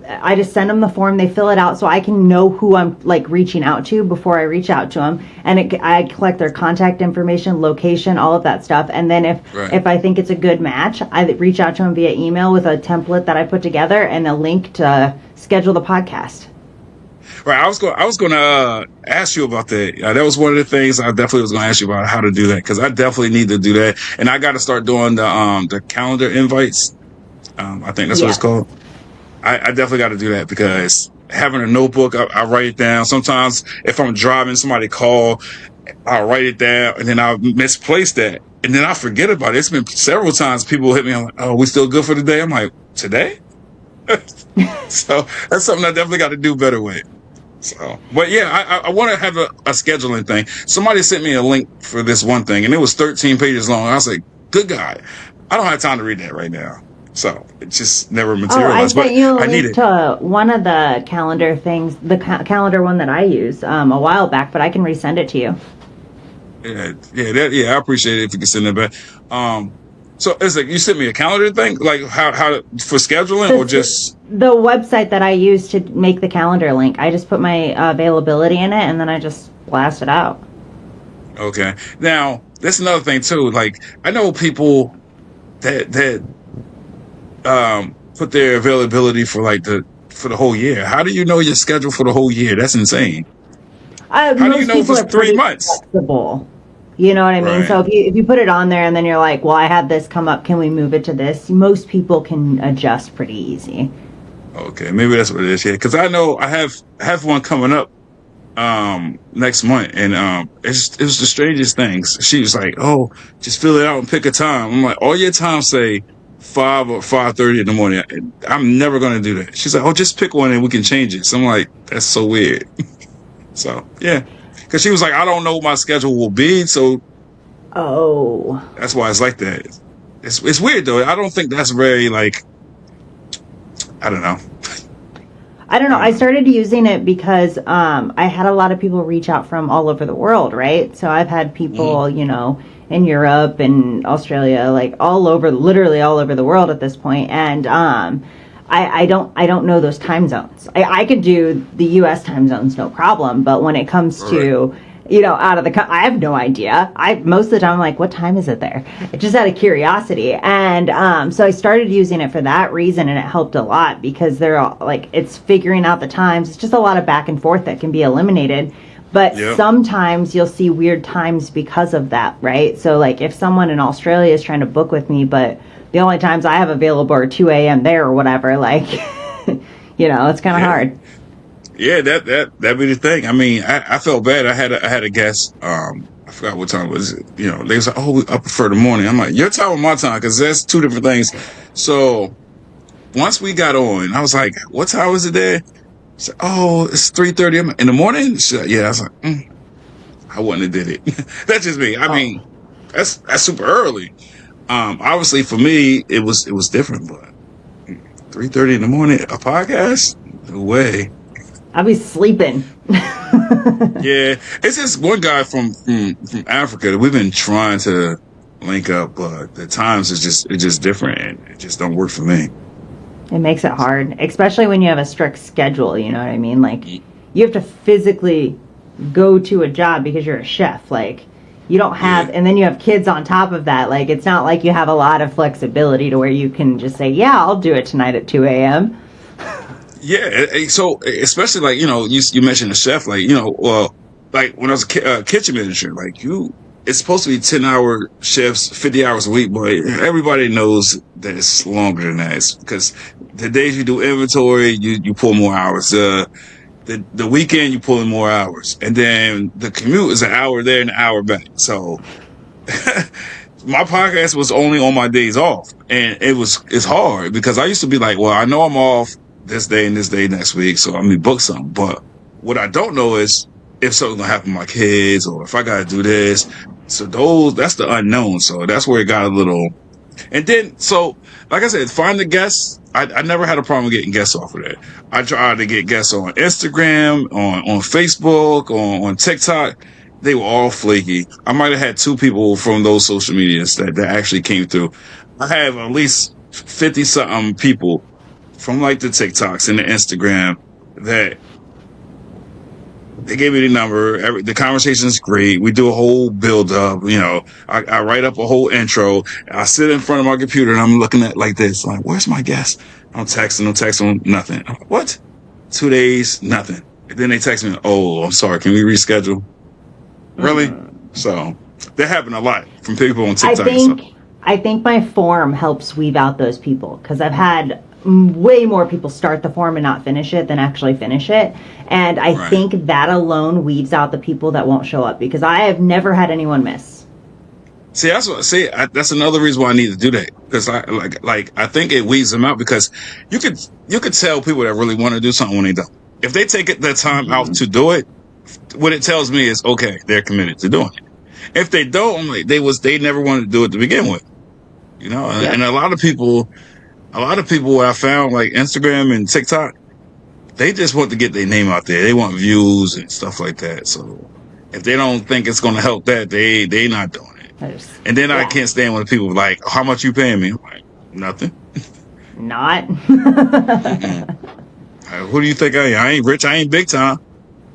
I just send them the form, they fill it out so I can know who I'm like reaching out to before I reach out to them. And I collect their contact information, location, all of that stuff. And then if I think it's a good match, I reach out to them via email with a template that I put together and a link to schedule the podcast. Right. I was going to ask you about that. That was one of the things I definitely was going to ask you about, how to do that. Cause I definitely need to do that. And I got to start doing the calendar invites. I think that's what it's called. I definitely got to do that because having a notebook, I write it down. Sometimes if I'm driving, somebody call, I'll write it down and then I'll misplace that. And then I forget about it. It's been several times people hit me. I'm like, oh, we still good for today? I'm like, today? So that's something I definitely got to do better with. So, but yeah, I want to have a scheduling thing. Somebody sent me a link for this one thing and it was 13 pages long. I was like, good God, I don't have time to read that right now. So it just never materialized. I sent you a link to one of the calendar things, the calendar one that I use a while back, but I can resend it to you. I appreciate it if you can send it back. So it's like you sent me a calendar thing, like how for scheduling or just the website that I use to make the calendar link. I just put my availability in it and then I just blast it out. Okay. Now that's another thing too. Like I know people that put their availability for for the whole year. How do you know your schedule for the whole year? That's insane. How do you know if it's 3 months? Flexible. You know what I mean? Right. So if you put it on there and then you're like, well, I had this come up, can we move it to this? Most people can adjust pretty easy. Okay, maybe that's what it is. Yeah, because I know I have one coming up next month, and it was the strangest things. She was like, oh, just fill it out and pick a time. I'm like, all your times say 5 or 5:30 in the morning. I'm never going to do that. She's like, oh, just pick one and we can change it. So I'm like, that's so weird. So yeah, because she was like, I don't know what my schedule will be, so that's why it's like that. It's weird though. I don't think that's very I don't know. I started using it because I had a lot of people reach out from all over the world, right? So I've had people, in Europe and Australia, literally all over the world at this point. And I don't know those time zones. I could do the U.S. time zones, no problem. But when it comes to, out of I have no idea. Most of the time I'm like, what time is it there? Just out of curiosity. And so I started using it for that reason, and it helped a lot because they're all, it's figuring out the times. It's just a lot of back and forth that can be eliminated. But sometimes you'll see weird times because of that, right? So if someone in Australia is trying to book with me, but the only times I have available are 2 a.m. there or whatever, it's kind of hard. Yeah, that'd be the thing. I mean, I felt bad. I had a guest. I forgot what time it was. They was like, oh, I prefer the morning. I'm like, your time or my time? Because that's two different things. So once we got on, I was like, what time is it there? She said, oh, it's 3:30 in the morning. She said, yeah. I was like, I wouldn't have did it. That's just me. I mean, that's super early. Obviously for me, it was different, but 3:30 in the morning, a podcast? No way. I'll be sleeping. Yeah, it's just one guy from Africa that we've been trying to link up, but the times is just different, and it just don't work for me. It makes it hard, especially when you have a strict schedule. You know what I mean? You have to physically go to a job because you're a chef. You don't have, and then you have kids on top of that. It's not like you have a lot of flexibility to where you can just say, yeah, I'll do it tonight at 2 a.m. Yeah, so especially you mentioned the chef, when I was a kitchen manager, it's supposed to be 10-hour shifts, 50 hours a week, but everybody knows that it's longer than that. It's because the days you do inventory, you pull more hours. The weekend you pull in more hours, and then the commute is an hour there and an hour back. So my podcast was only on my days off, and it's hard because I used to be like, well, I know I'm off this day and this day next week, so I'm gonna book something. But what I don't know is if something's gonna happen to my kids or if I gotta do this. So that's the unknown. So that's where it got a little. And then, so like I said, find the guests. I never had a problem getting guests off of that. I tried to get guests on Instagram, on Facebook, on TikTok. They were all flaky. I might have had 2 people from those social medias that actually came through. I have at least 50 something people from like the TikToks and the Instagram that they gave me the number. The conversation is great. We do a whole build up. I write up a whole intro. I sit in front of my computer and I'm looking at like this, like, where's my guest? I'm texting, nothing. I'm like, what? 2 days, nothing. And then they text me, oh, I'm sorry. Can we reschedule? Really? So that happened a lot from people on TikTok. I think my form helps weave out those people because I've had way more people start the form and not finish it than actually finish it. And I think that alone weeds out the people that won't show up because I have never had anyone miss. See, that's another reason why I need to do that because I think it weeds them out because you could tell people that really want to do something when they don't. If they take their time out to do it, what it tells me is okay, they're committed to doing it. If they don't, I'm like they never wanted to do it to begin with, And a lot of people what I found like Instagram and TikTok, they just want to get their name out there. They want views and stuff like that. So if they don't think it's going to help that, they not doing it. And then I can't stand when people are like, how much you paying me? I'm like, nothing. Not. Who do you think I am? I ain't rich. I ain't big time.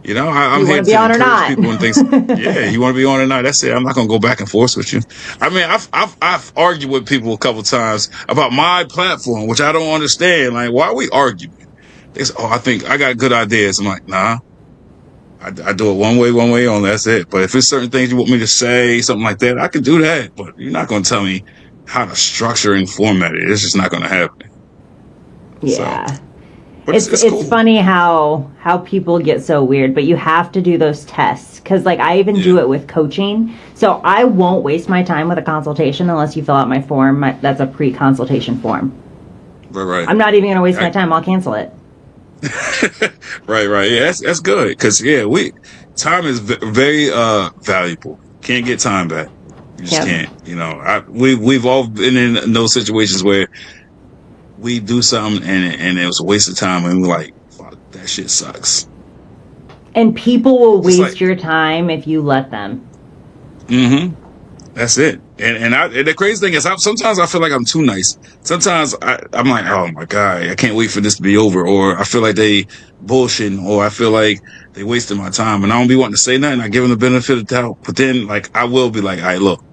I'm here to encourage people and things. Yeah, you want to be on or not? That's it. I'm not going to go back and forth with you. I mean, I've argued with people a couple times about my platform, which I don't understand. Like, why are we arguing? They say, I think I got good ideas. I'm like, nah. I do it one way only. That's it. But if it's certain things you want me to say, something like that, I can do that. But you're not going to tell me how to structure and format it. It's just not going to happen. Yeah. So. It's cool. Funny how people get so weird, but you have to do those tests because like I even do it with coaching. So I won't waste my time with a consultation unless you fill out my form. That's a pre-consultation form. Right. I'm not even going to waste my time. I'll cancel it. Right. Yeah, that's good because time is very valuable. Can't get time back. You just can't. We've all been in those situations where we do something and it was a waste of time and we're like, fuck, that shit sucks. And people will waste your time if you let them. That's it. And the crazy thing is sometimes I feel like I'm too nice. Sometimes I'm like, oh my God, I can't wait for this to be over. Or I feel like they bullshitting, or I feel like they wasted my time and I don't be wanting to say nothing. I give them the benefit of the doubt. But then like, I will be like, all right, look,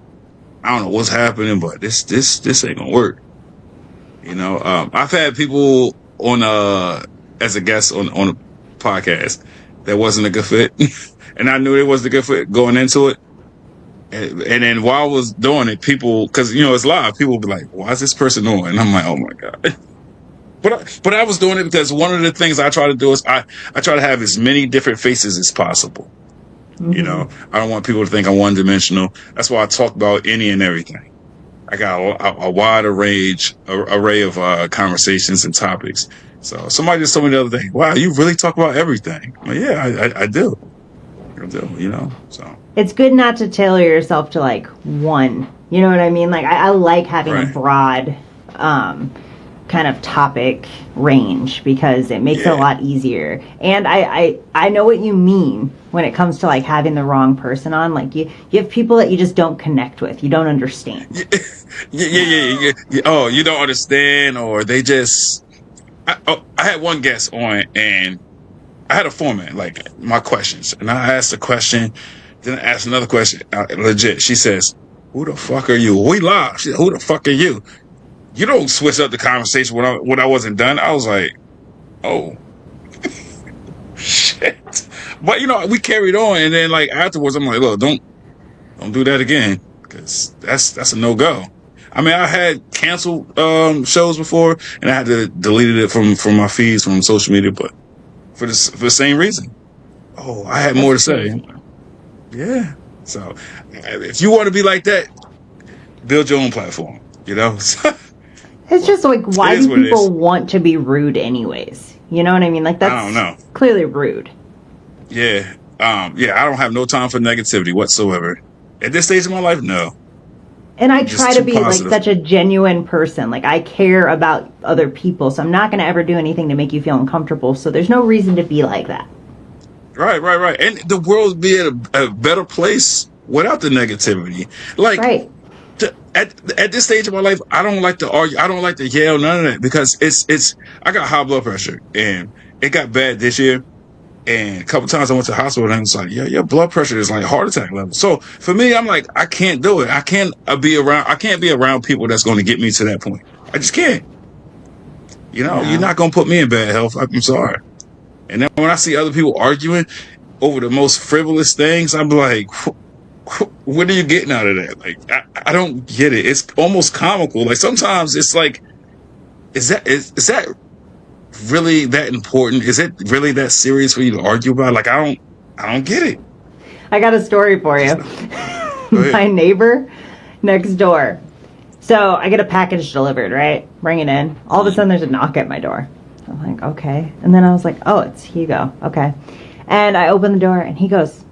I don't know what's happening, but this ain't gonna work. I've had people on as a guest on a podcast that wasn't a good fit, and I knew it wasn't a good fit going into it. And then while I was doing it, people, because it's live, people would be like, "Why is this person on?" And I'm like, "Oh my God!" But I was doing it because one of the things I try to do is I try to have as many different faces as possible. Mm-hmm. I don't want people to think I'm one dimensional. That's why I talk about any and everything. I got a wide array of conversations and topics. So somebody just told me the other day, wow, you really talk about everything. I'm like, yeah, I do. So. It's good not to tailor yourself to like one. You know what I mean? Like I like having a broad kind of topic range because it makes it a lot easier. And I know what you mean when it comes to like having the wrong person on. Like you have people that you just don't connect with. You don't understand. Yeah. Oh, you don't understand, or they just. I had one guest on, and I had a format like my questions, and I asked a question, then I asked another question. Legit, she says, "Who the fuck are you?" We live. She said, "Who the fuck are you?" You don't switch up the conversation when I wasn't done. I was like, oh, shit. But, we carried on. And then, like, afterwards, I'm like, look, don't do that again. Because that's a no-go. I mean, I had canceled shows before, and I had to delete it from my feeds from social media, but for the same reason. Oh, I had more to say. Yeah. So, if you want to be like that, build your own platform. You know, It's just like, it why is do what it people is. want to be rude anyways? You know what I mean? Like, I don't that's know. clearly rude. Yeah. Yeah. I don't have no time for negativity whatsoever. At this stage of my life, no. And I I'm just try to too be like positive. such a genuine person. Like, I care about other people, so I'm not going to ever do anything to make you feel uncomfortable. So there's no reason to be like that. Right, right, right. And the world would be at a better place without the negativity. Like Right. at this stage of my life, I don't like to argue. I don't like to yell, none of that, because it's. I got high blood pressure, and it got bad this year. And a couple times I went to the hospital, and it's like, yeah, your blood pressure is like heart attack level. So for me, I'm like, I can't do it. I can't be around. I can't be around people that's going to get me to that point. I just can't. You know, you're No. not going to put me in bad health. I'm sorry. And then when I see other people arguing over the most frivolous things, I'm like, what are you getting out of that? Like, I don't get it. It's almost comical. Like sometimes it's like, is that really that important? Is it really that serious for you to argue about? Like, I don't get it. I got a story for you. Go ahead. My neighbor next door. So I get a package delivered, right? Bring it in. All of a sudden, there's a knock at my door. I'm like, okay. And then I was like, oh, it's Hugo. Okay. And I open the door, and he goes,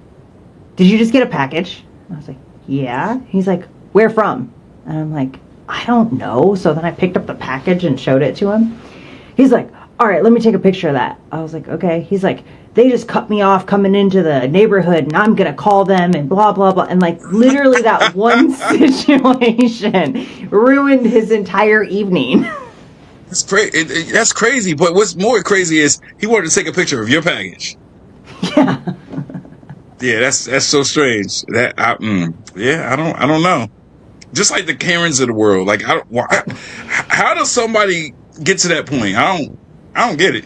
did you just get a package? And I was like, yeah. He's like, where from? And I'm like, I don't know. So then I picked up the package and showed it to him. He's like, all right, let me take a picture of that. I was like, okay. He's like, they just cut me off coming into the neighborhood, and I'm going to call them and blah, blah, blah. And like literally that one situation ruined his entire evening. That's crazy. That's crazy. But what's more crazy is he wanted to take a picture of your package. Yeah. Yeah, that's so strange. Yeah, I don't know. Just like the Karens of the world. Like, how does somebody get to that point? I don't get it.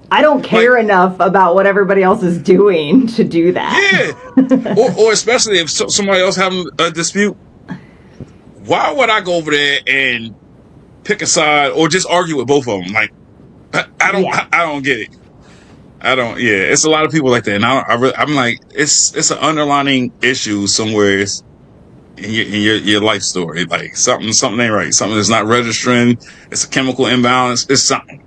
I don't care enough about what everybody else is doing to do that. Yeah, or especially if somebody else having a dispute. Why would I go over there and pick a side or just argue with both of them? Like, Yeah. I don't get it. I don't. Yeah, it's a lot of people like that, and I'm like, it's an underlining issue somewhere in your life story. Like something ain't right. Something is not registering. It's a chemical imbalance. It's something.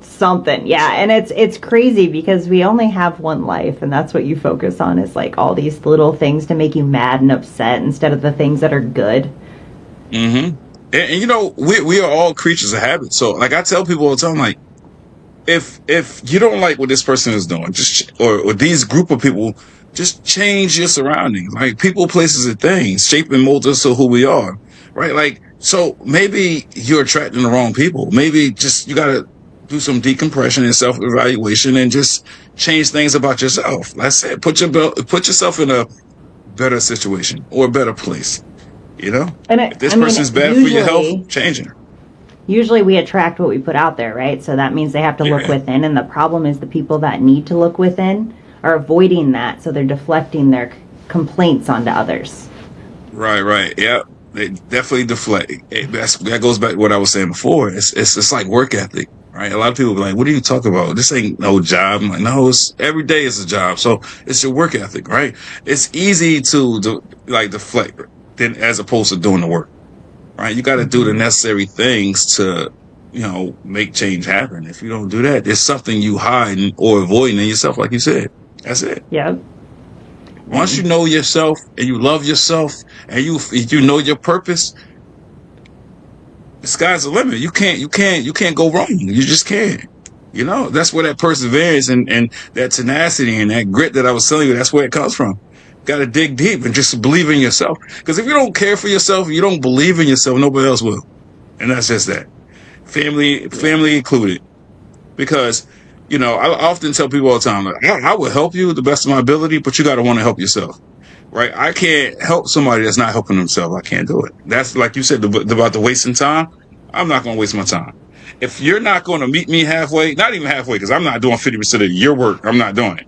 Something, yeah. And it's crazy because we only have one life, and that's what you focus on, is like all these little things to make you mad and upset instead of the things that are good. Mm-hmm. And you know, we are all creatures of habit. So like I tell people all the time, like, if you don't like what this person is doing, or these group of people, just change your surroundings. Like people, places, and things shape and mold us to who we are, right? Like, so maybe you're attracting the wrong people. Maybe just you gotta do some decompression and self-evaluation and just change things about yourself. That's it. Put yourself in a better situation or a better place. You know, And if this I mean, person's bad for your health, change it. usually we attract what we put out there, right? So that means they have to look Yeah. within, and the problem is the people that need to look within are avoiding that, so they're deflecting their complaints onto others. Right, right. Yeah. They definitely deflect. That goes back to what I was saying before. It's like work ethic, right? A lot of people be like, what are you talking about? This ain't no job. I'm like, no, every day is a job. So it's your work ethic, right? It's easy to like deflect than as opposed to doing the work, right? You got to do the necessary things to, make change happen. If you don't do that, there's something you hide or avoiding in yourself, like you said. That's it. Yep. Once you know yourself and you love yourself and you know your purpose, the sky's the limit. You can't go wrong. You just can't. That's where that perseverance and that tenacity and that grit that I was telling you, that's where it comes from. Got to dig deep and just believe in yourself. Because if you don't care for yourself, you don't believe in yourself, nobody else will. And that's just that. Family included. Because, I often tell people all the time, like, I will help you the best of my ability, but you got to want to help yourself. Right? I can't help somebody that's not helping themselves. I can't do it. That's like you said about the wasting time. I'm not going to waste my time. If you're not going to meet me halfway, not even halfway, because I'm not doing 50% of your work. I'm not doing it.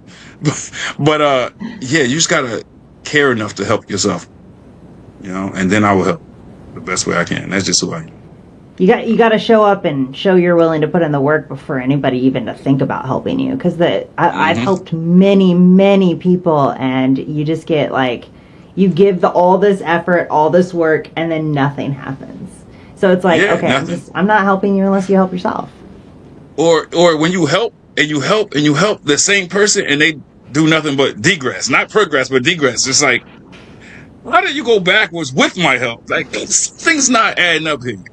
But yeah, you just got to care enough to help yourself, and then I will help the best way I can. That's just who I am. You got to show up and show you're willing to put in the work before anybody even to think about helping you. Because I've helped many people, and you just get like, You give all this effort, all this work, and then nothing happens. So it's like, Yeah, okay, nothing. I'm not helping you unless you help yourself. Or when you help and you help and you help the same person and they do nothing but degress, not progress, but degress. It's like, why did you go backwards with my help? Like, things not adding up here.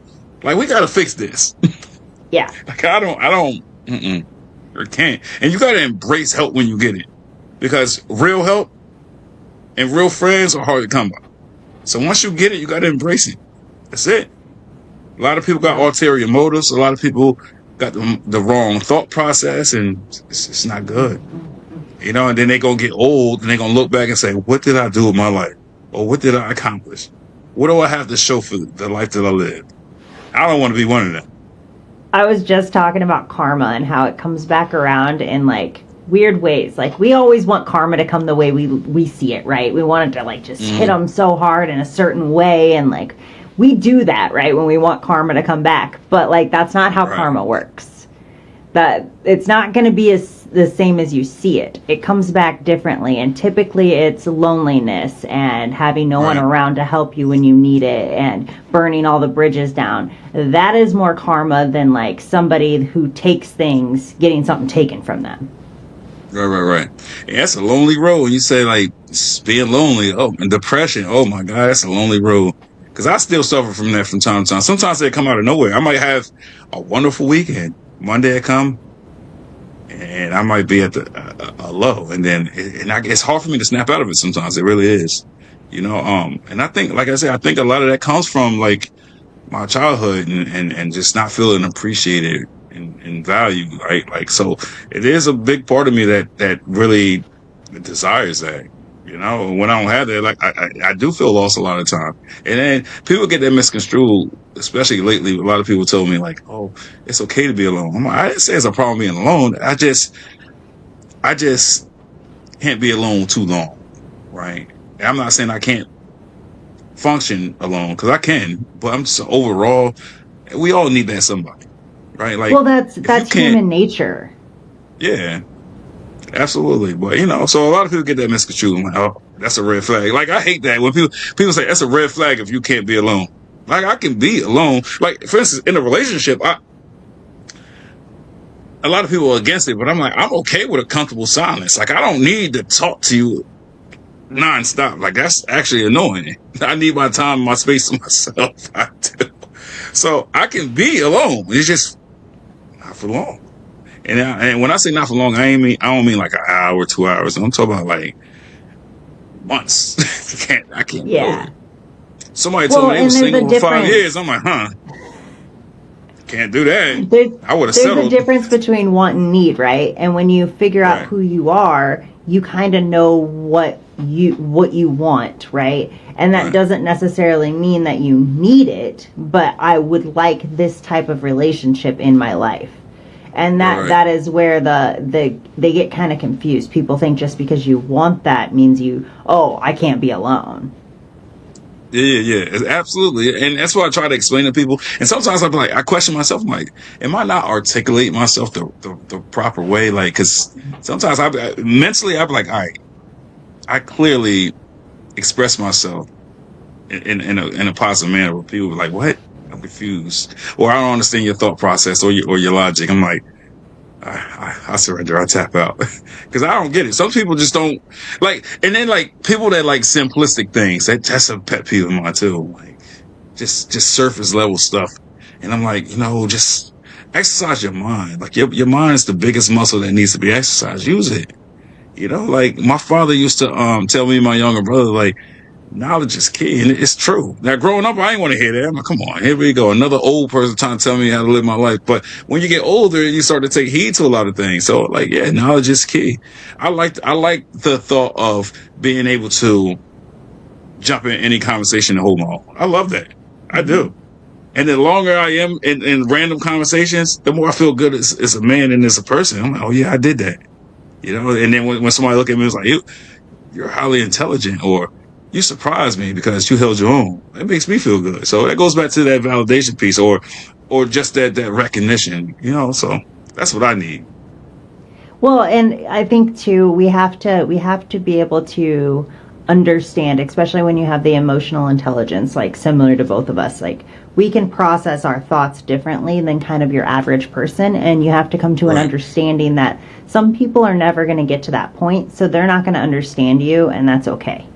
Like, we gotta fix this. Yeah. Like, I don't, or can't. And you gotta embrace help when you get it, because real help and real friends are hard to come by. So once you get it, you gotta embrace it. That's it. A lot of people got ulterior motives. A lot of people got the wrong thought process, and it's not good. You know, and then they gonna get old and they gonna look back and say, what did I do with my life? Or what did I accomplish? What do I have to show for the life that I lived? I don't want to be one of them. I was just talking about karma and how it comes back around in like weird ways. Like we always want karma to come the way we see it, right? We want it to like just hit them so hard in a certain way, and like we do that, right? When we want karma to come back, but like that's not how karma works. That it's not going to be the same as you see it. It comes back differently, and typically it's loneliness and having no one around to help you when you need it and burning all the bridges down. That is more karma than like somebody who takes things, getting something taken from them. Right. And that's a lonely road. You say like being lonely, and depression. Oh my God, that's a lonely road. Because I still suffer from that from time to time. Sometimes they come out of nowhere. I might have a wonderful weekend. Monday I come, and I might be at a low, and then it's hard for me to snap out of it. Sometimes it really is, you know. And I think, like I said, I think a lot of that comes from like my childhood and just not feeling appreciated and valued, right? Like, so it is a big part of me that really desires that. You know, when I don't have that, like I do feel lost a lot of time. And then people get that misconstrued, especially lately. A lot of people told me like, "Oh, it's okay to be alone." I'm like, I didn't say it's a problem being alone. I just can't be alone too long, right? And I'm not saying I can't function alone, because I can, but I'm just overall, we all need that somebody, right? Like, well, that's human nature. Yeah. Absolutely. But, you know, so a lot of people get that misconstrued. Like, oh, that's a red flag. Like, I hate that when people say that's a red flag if you can't be alone. Like, I can be alone. Like, for instance, in a relationship, a lot of people are against it, but I'm like, I'm okay with a comfortable silence. Like, I don't need to talk to you nonstop. Like, that's actually annoying. I need my time, my space to myself. I do. So I can be alone. It's just not for long. And when I say not for long, I don't mean like an hour, 2 hours. I'm talking about like months. I can't. Yeah. Somebody told me they were single for 5 years. I'm like, can't do that. I would have settled. There's a difference between want and need, right? And when you figure out who you are, you kind of know what you want, right? And that doesn't necessarily mean that you need it, but I would like this type of relationship in my life. And that is where they get kind of confused. People think just because you want that means I can't be alone. Yeah, absolutely. And that's what I try to explain to people. And sometimes I'm like, I question myself. I'm like, am I not articulating myself the proper way? Like, because sometimes mentally I'd be like, all right, I clearly express myself in a positive manner, where people be like, what? I'm confused, or I don't understand your thought process or your logic. I'm like, I surrender. I tap out, because I don't get it. Some people just don't like. And then like people that like simplistic things, that's a pet peeve of mine too. Like just surface level stuff. And I'm like, just exercise your mind. Like your mind is the biggest muscle that needs to be exercised. Use it. Like my father used to tell me and my younger brother, like, knowledge is key, and it's true. Now, growing up, I ain't want to hear that. I'm like, come on, here we go. Another old person trying to tell me how to live my life. But when you get older, you start to take heed to a lot of things. So, like, yeah, knowledge is key. I like the thought of being able to jump in any conversation and hold my own. I love that. I do. And the longer I am in random conversations, the more I feel good as a man and as a person. I'm like, oh yeah, I did that. And then when somebody look at me, it's like, you're highly intelligent, or you surprised me because you held your own. It makes me feel good. So that goes back to that validation piece, or just that recognition, so that's what I need. Well, and I think too, we have to be able to understand, especially when you have the emotional intelligence, like similar to both of us. Like, we can process our thoughts differently than kind of your average person, and you have to come to an Right. understanding that some people are never going to get to that point, so they're not going to understand you, and that's okay.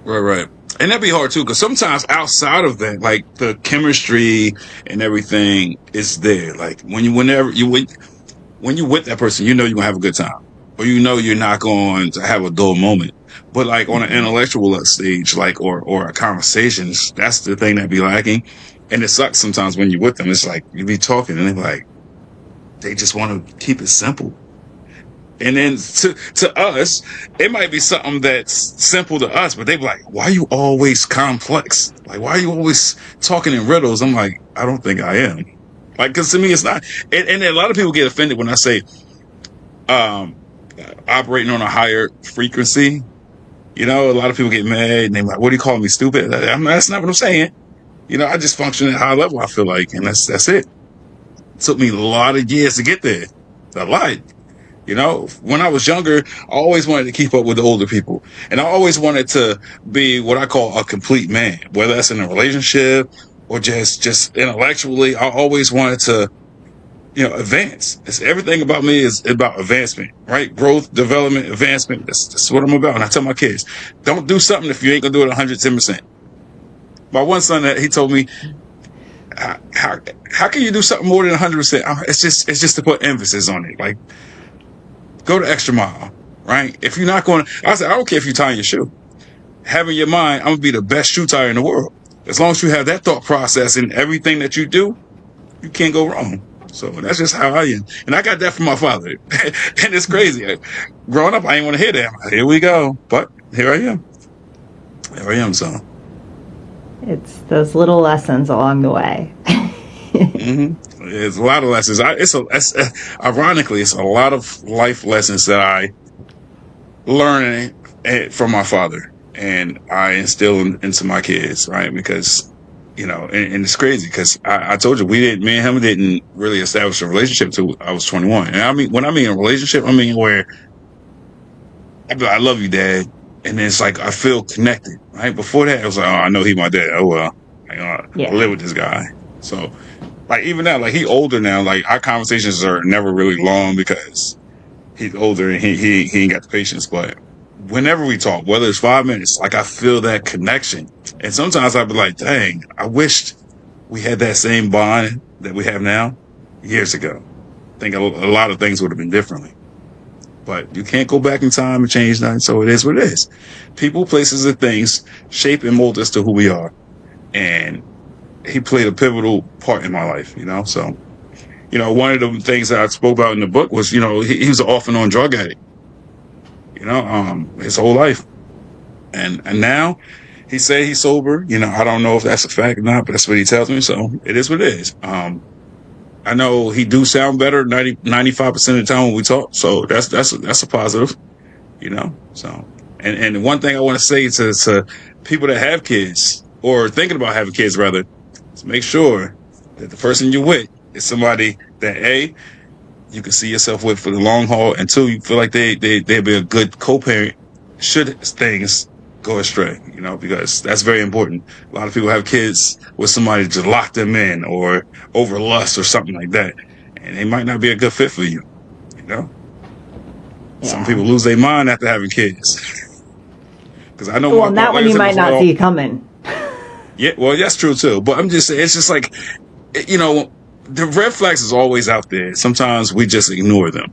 Right. And that'd be hard too, because sometimes outside of that, like the chemistry and everything is there. Like when you with that person, you know you're gonna have a good time, or you know you're not going to have a dull moment. But like on an intellectual stage, like or a conversation, that's the thing that be lacking. And it sucks sometimes when you're with them. It's like you be talking and they're like, they just want to keep it simple. And then to us, it might be something that's simple to us, but they be like, why are you always complex? Like, why are you always talking in riddles? I'm like, I don't think I am. Like, because to me, it's not. And a lot of people get offended when I say operating on a higher frequency. You know, a lot of people get mad and they're like, what do you call me, stupid? That's not what I'm saying. You know, I just function at a high level, I feel like, and that's it. Took me a lot of years to get there. A lot. You know, when I was younger, I always wanted to keep up with the older people. And I always wanted to be what I call a complete man, whether that's in a relationship or just intellectually. I always wanted to, advance. It's everything about me is about advancement, right? Growth, development, advancement. That's what I'm about. And I tell my kids, don't do something if you ain't gonna do it 110%. My one son, he told me, how can you do something more than 100%? It's just to put emphasis on it. Like, go the extra mile, right? If you're not going, I said, I don't care if you're tying your shoe. Having your mind, I'm gonna be the best shoe tire in the world. As long as you have that thought process in everything that you do, you can't go wrong. So that's just how I am. And I got that from my father. And it's crazy. Growing up, I didn't want to hear that. Like, here we go. But here I am. Here I am, so. It's those little lessons along the way. Mm-hmm. There's a lot of lessons. Ironically, it's a lot of life lessons that I learned from my father, and I instill into my kids, right? Because, and it's crazy because I told you me and him didn't really establish a relationship until I was 21. And I mean, when I mean a relationship, I mean where I'd be like, I love you, Dad. And then it's like I feel connected, right? Before that, it was like, oh, I know he's my dad. Oh well, I live with this guy. So, like even now, like he older now. Like our conversations are never really long because he's older and he ain't got the patience. But whenever we talk, whether it's 5 minutes, like I feel that connection. And sometimes I'd be like, dang, I wished we had that same bond that we have now years ago. I think a lot of things would have been differently. But you can't go back in time and change nothing, so it is what it is. People, places, and things shape and mold us to who we are. And he played a pivotal part in my life, So, one of the things that I spoke about in the book was, he was an off and on drug addict, his whole life. And now he said he's sober. I don't know if that's a fact or not, but that's what he tells me. So it is what it is. I know he do sound better 95% of the time when we talk. So that's a positive, So, and one thing I want to say to people that have kids or thinking about having kids rather, is make sure that the person you're with is somebody that A, you can see yourself with for the long haul, and two, you feel like they'd be a good co-parent should things go astray, because that's very important. A lot of people have kids with somebody to lock them in or over lust or something like that, and they might not be a good fit for you, Yeah. Some people lose their mind after having kids. Because I know. Well, that one you might not see coming. Yeah, well, that's true too. But I'm just saying, it's just like, the red flags is always out there. Sometimes we just ignore them.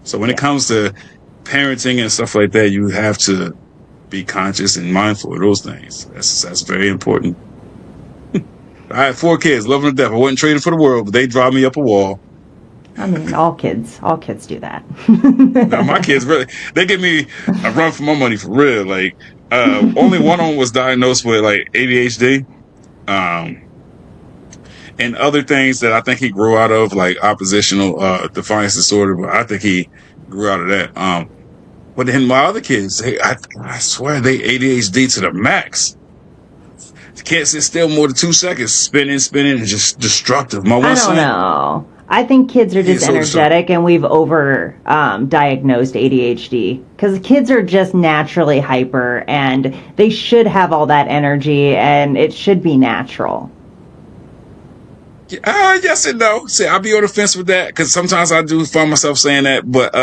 So when it comes to parenting and stuff like that, you have to be conscious and mindful of those things. That's very important. I had 4 kids, love them to death. I wouldn't trade it for the world, but they drive me up a wall. I mean, all kids do that. Now, my kids really, they give me a run for my money for real. Like, only one of them was diagnosed with like ADHD, and other things that I think he grew out of, like oppositional defiance disorder. But I think he grew out of that. But then my other kids, I swear they ADHD to the max. Can't sit still more than 2 seconds, spinning, and just destructive. My one I don't son, know. I think kids are He's just so distracted. energetic, and we've over diagnosed ADHD because kids are just naturally hyper, and they should have all that energy, and it should be natural. Yes and no. See, I'll be on the fence with that because sometimes I do find myself saying that, but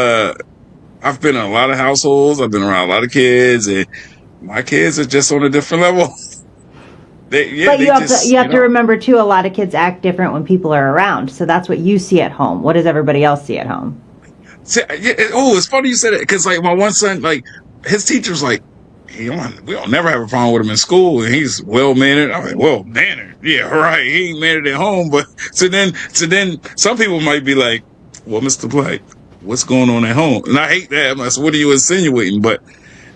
I've been in a lot of households. I've been around a lot of kids, and my kids are just on a different level. But They just, you have to remember too, a lot of kids act different when people are around. So that's what you see at home. What does everybody else see at home? see, oh, it's funny you said it because like my one son, like his teacher's like, we don't never have a problem with him in school, and he's well mannered. I'm like, well mannered, yeah, right. He ain't mannered at home, but so then some people might be like, well, Mr. Black, what's going on at home? And I hate that. I'm like, so what are you insinuating? But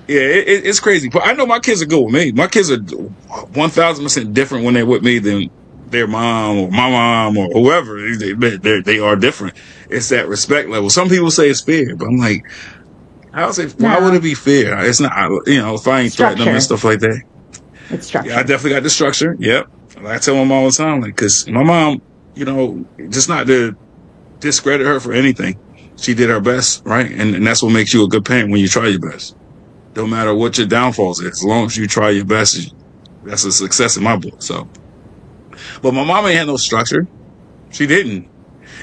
yeah, it's crazy. But I know my kids are good with me. My kids are 1,000% different when they're with me than their mom or my mom or whoever. They are different. It's that respect level. Some people say it's fear, but I'm like, I would say, why would No, it be fair? It's not, if I ain't threatening them and structure. stuff like that. It's Yeah, I structure. definitely got the structure. Yep. Like I tell my mom all the time, like, cause my mom, just not to discredit her for anything. She did her best, right? And that's what makes you a good parent when you try your best. No matter what your downfalls is, as long as you try your best, that's a success in my book. So, but my mom ain't had no structure. She didn't.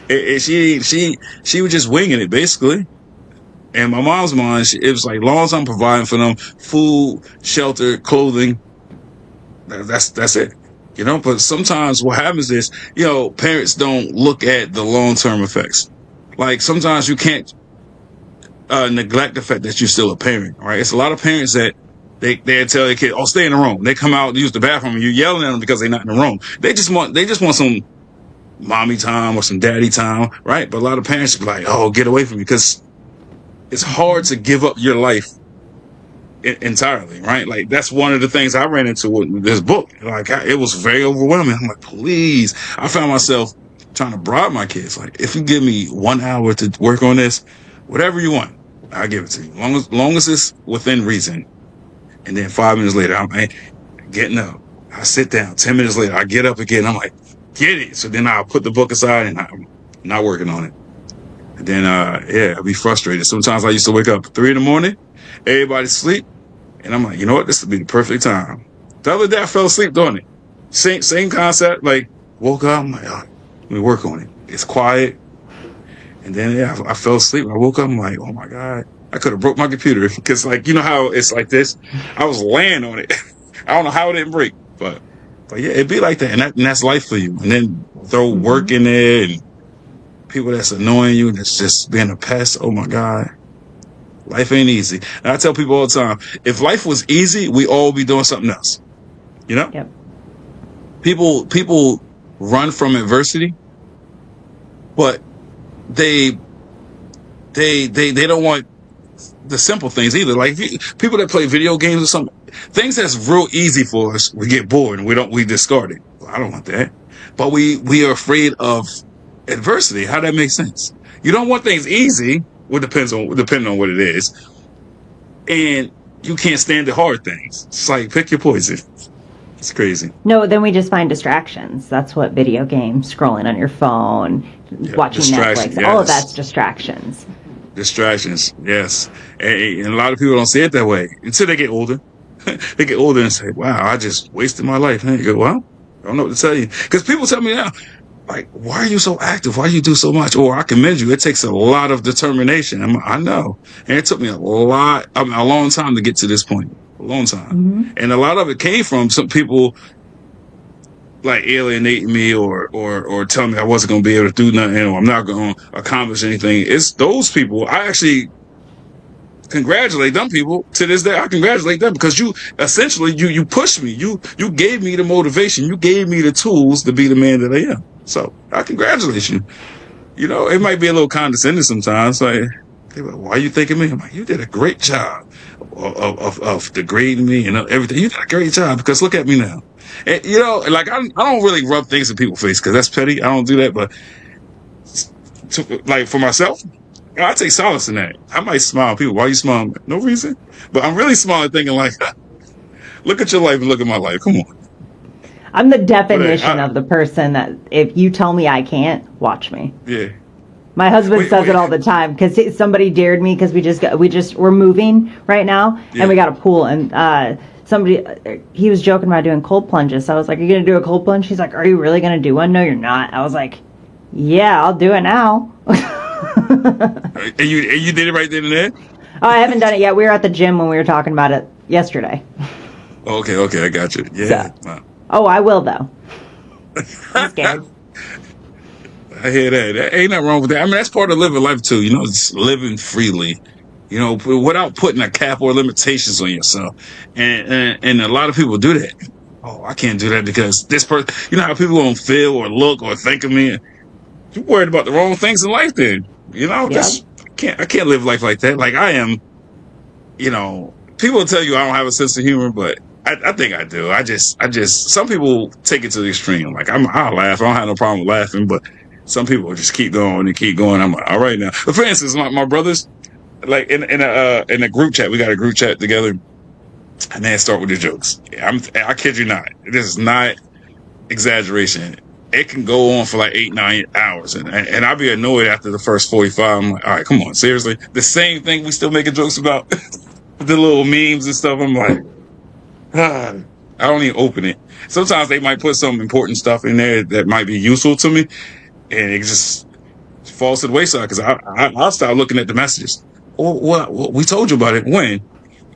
She was just winging it basically. And my mom's mind, it was like, long as I'm providing for them food, shelter, clothing, that's it. But sometimes what happens is, parents don't look at the long-term effects. Like sometimes you can't neglect the fact that you're still a parent, right? It's a lot of parents that they tell their kid, "Oh, stay in the room." They come out and use the bathroom, and you're yelling at them because they're not in the room. They just want some mommy time or some daddy time, right? But a lot of parents be like, "Oh, get away from me," because it's hard to give up your life entirely, right? Like that's one of the things I ran into with this book. Like it was very overwhelming. I'm like, please. I found myself trying to bribe my kids. Like, if you give me 1 hour to work on this, whatever you want, I'll give it to you. Long as it's within reason. And then 5 minutes later, I'm getting up. I sit down. 10 minutes later, I get up again. I'm like, get it. So then I'll put the book aside and I'm not working on it. And then, I'll be frustrated. Sometimes I used to wake up 3 in the morning, everybody's asleep. And I'm like, you know what? This would be the perfect time. The other day I fell asleep doing it. Same concept. Like woke up, I'm like, oh, let me work on it. It's quiet. And then, I fell asleep. I woke up, I'm like, oh my God, I could have broke my computer because like, you know how it's like this? I was laying on it. I don't know how it didn't break, but yeah, it'd be like that. And that's life for you. And then throw work Hmm. in there and people that's annoying you and it's just being a pest. Oh my God. Life ain't easy. And I tell people all the time, if life was easy, we all be doing something else. You know? Yep. People run from adversity, but they don't want the simple things either. Like people that play video games or something, things that's real easy for us, we get bored and we discard it. Well, I don't want that. But we are afraid of adversity. How that makes sense? You don't want things easy. Well, depending on what it is, and you can't stand the hard things. It's like pick your poison. It's crazy. No, then we just find distractions. That's what video games, scrolling on your phone, Yeah, watching distraction. Netflix, all of Yes, that's distractions. distractions. Yes, and a lot of people don't see it that way until they get older. They get older and say, "Wow, I just wasted my life." And you go, "Well, I don't know what to tell you," because people tell me now, like, why are you so active? Why do you do so much? Or I commend you. It takes a lot of determination. I know. And it took me a long time to get to this point. A long time. Hmm. And a lot of it came from some people like alienating me or telling me I wasn't going to be able to do nothing or I'm not going to accomplish anything. It's those people. I actually congratulate them people to this day. I congratulate them because you essentially you pushed me. You gave me the motivation. You gave me the tools to be the man that I am. So I congratulate you. It might be a little condescending sometimes. Like, why are you thinking me? I'm like, you did a great job of degrading me and everything. You did a great job because look at me now. And, like I don't really rub things in people's face because that's petty. I don't do that. But like for myself, I take solace in that. I might smile at people. Why are you smiling? No reason. But I'm really smiling thinking like, look at your life and look at my life. Come on. I'm the But definition of the person that if you tell me I can't, watch me. yeah. My husband Wait, says it wait. all the time because somebody dared me because we're moving right now and we Yeah. got a pool and he was joking about doing cold plunges. So I was like, "Are you gonna do a cold plunge?" He's like, "Are you really gonna do one?" "No, you're not." I was like, "Yeah, I'll do it now." And you did it right then and there? Oh, I haven't done it yet. We were at the gym when we were talking about it yesterday. Okay, I got you. Yeah. So, oh, I will though. I'm scared. I hear that. Ain't nothing wrong with that. I mean, that's part of living life too. Just living freely. Without putting a cap or limitations on yourself. And a lot of people do that. Oh, I can't do that because this person. You know how people don't feel or look or think of me. You're worried about the wrong things in life. Then Yeah. I can't live life like that. Like I am. People will tell you I don't have a sense of humor, but I think I do. I just some people take it to the extreme. Like I'll laugh. I don't have no problem with laughing, but some people just keep going and keep going. I'm like, all right now. But for instance, my brothers, like in a group chat, we got a group chat together, and they start with the jokes. I kid you not. This is not exaggeration. It can go on for like 8-9 hours, and I'll be annoyed after the first 45. I'm like, all right, come on, seriously. The same thing we still making jokes about, the little memes and stuff. I'm like, I don't even open it. Sometimes they might put some important stuff in there that might be useful to me, and it just falls to the wayside because I'll start looking at the messages. Oh, what? We told you about it. When?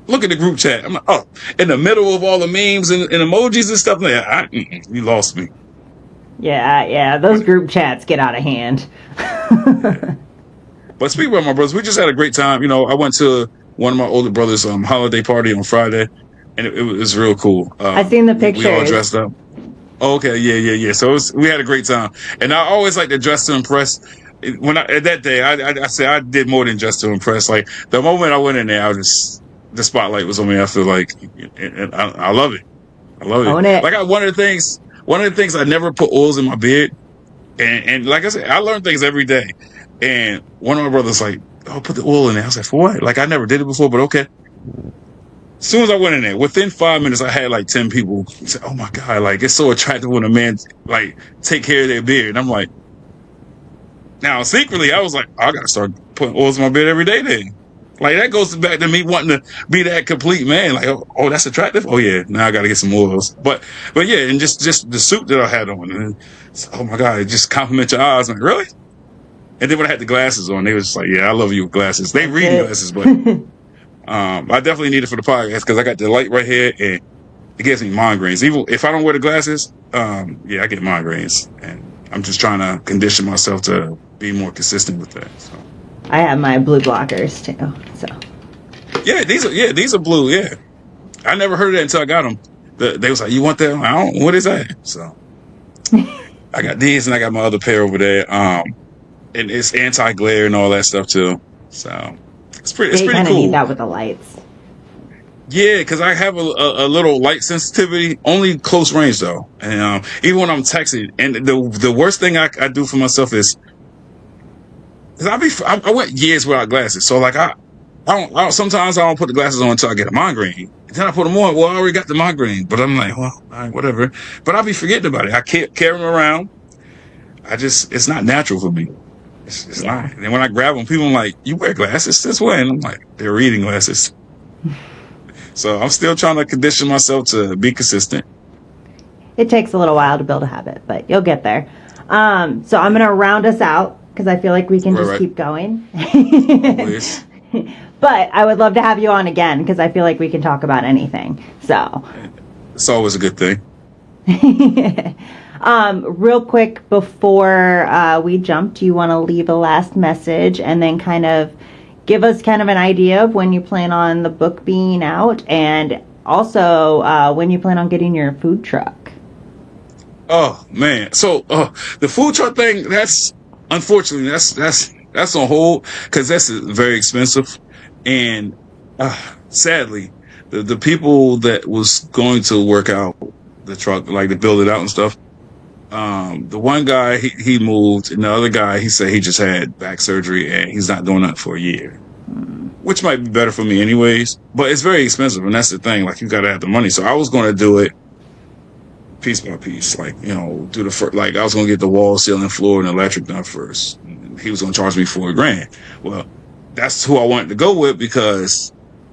Look at the group chat. I'm like, oh, in the middle of all the memes and emojis and stuff. Like, you lost me. Yeah. Those group chats get out of hand. But speaking about my brothers, we just had a great time. I went to one of my older brothers' holiday party on Friday, and it was real cool. I seen the We all pictures. dressed up. Okay, yeah. So we had a great time, and I always like to dress to impress. That day, I said I did more than just to impress. Like the moment I went in there, the spotlight was on me. I feel like, and I love it. I love Own it. it. Like one of the things I never put oils in my beard, and like I said, I learn things every day. And one of my brothers like, "Oh, put the oil in there." I was like, "For what?" Like I never did it before, but okay. As soon as I went in there, within 5 minutes, I had like 10 people say, "Oh my God, like it's so attractive when a man like take care of their beard." And I'm like, now secretly, I was like, I gotta start putting oils in my beard every day then. Like that goes back to me wanting to be that complete man. Like, oh, that's attractive. Oh yeah, now I gotta get some oils. But yeah, and just the suit that I had on, and oh my God, it just compliment your eyes. I'm like, really? And then when I had the glasses on, they was just like, "Yeah, I love you with glasses." They read glasses, but I definitely need it for the podcast because I got the light right here, and it gives me migraines. Even if I don't wear the glasses, yeah, I get migraines, and I'm just trying to condition myself to be more consistent with that. So. I have my blue blockers too. So Yeah, these are blue. Yeah, I never heard of that until I got them. They was like, "You want that?" I'm like, I don't. What is that? So I got these, and I got my other pair over there. And it's anti-glare and all that stuff too. So it's pretty you kind of cool. need that with the lights. Yeah, because I have a little light sensitivity, only close range though. And even when I'm texting, and the worst thing I do for myself is, because I went years without glasses. So like I don't sometimes I don't put the glasses on until I get a migraine. Then I put them on. Well, I already got the migraine, but I'm like, well, all right, whatever. But I'll be forgetting about it. I can't carry them around. It's not natural for me. It's not. And then when I grab them, people are like, "You wear glasses since when?" I'm like, "They're reading glasses." So I'm still trying to condition myself to be consistent. It takes a little while to build a habit, but you'll get there. So I'm gonna round us out because I feel like we can just keep going. Please. But I would love to have you on again because I feel like we can talk about anything. So It's always a good thing. real quick before we jump, do you want to leave a last message and then kind of give us kind of an idea of when you plan on the book being out, and also when you plan on getting your food truck? Oh man, so the food truck thing, that's unfortunately that's on hold because that's very expensive, and sadly, the people that was going to work out the truck, like to build it out and stuff. The one guy, he moved, and the other guy, he said he just had back surgery and he's not doing that for a year, which might be better for me anyways, but it's very expensive. And that's the thing, like you got to have the money. So I was going to do it piece by piece. Like, do the first, like I was going to get the wall, ceiling, floor, and electric done first. And he was going to charge me $4,000. Well, that's who I wanted to go with because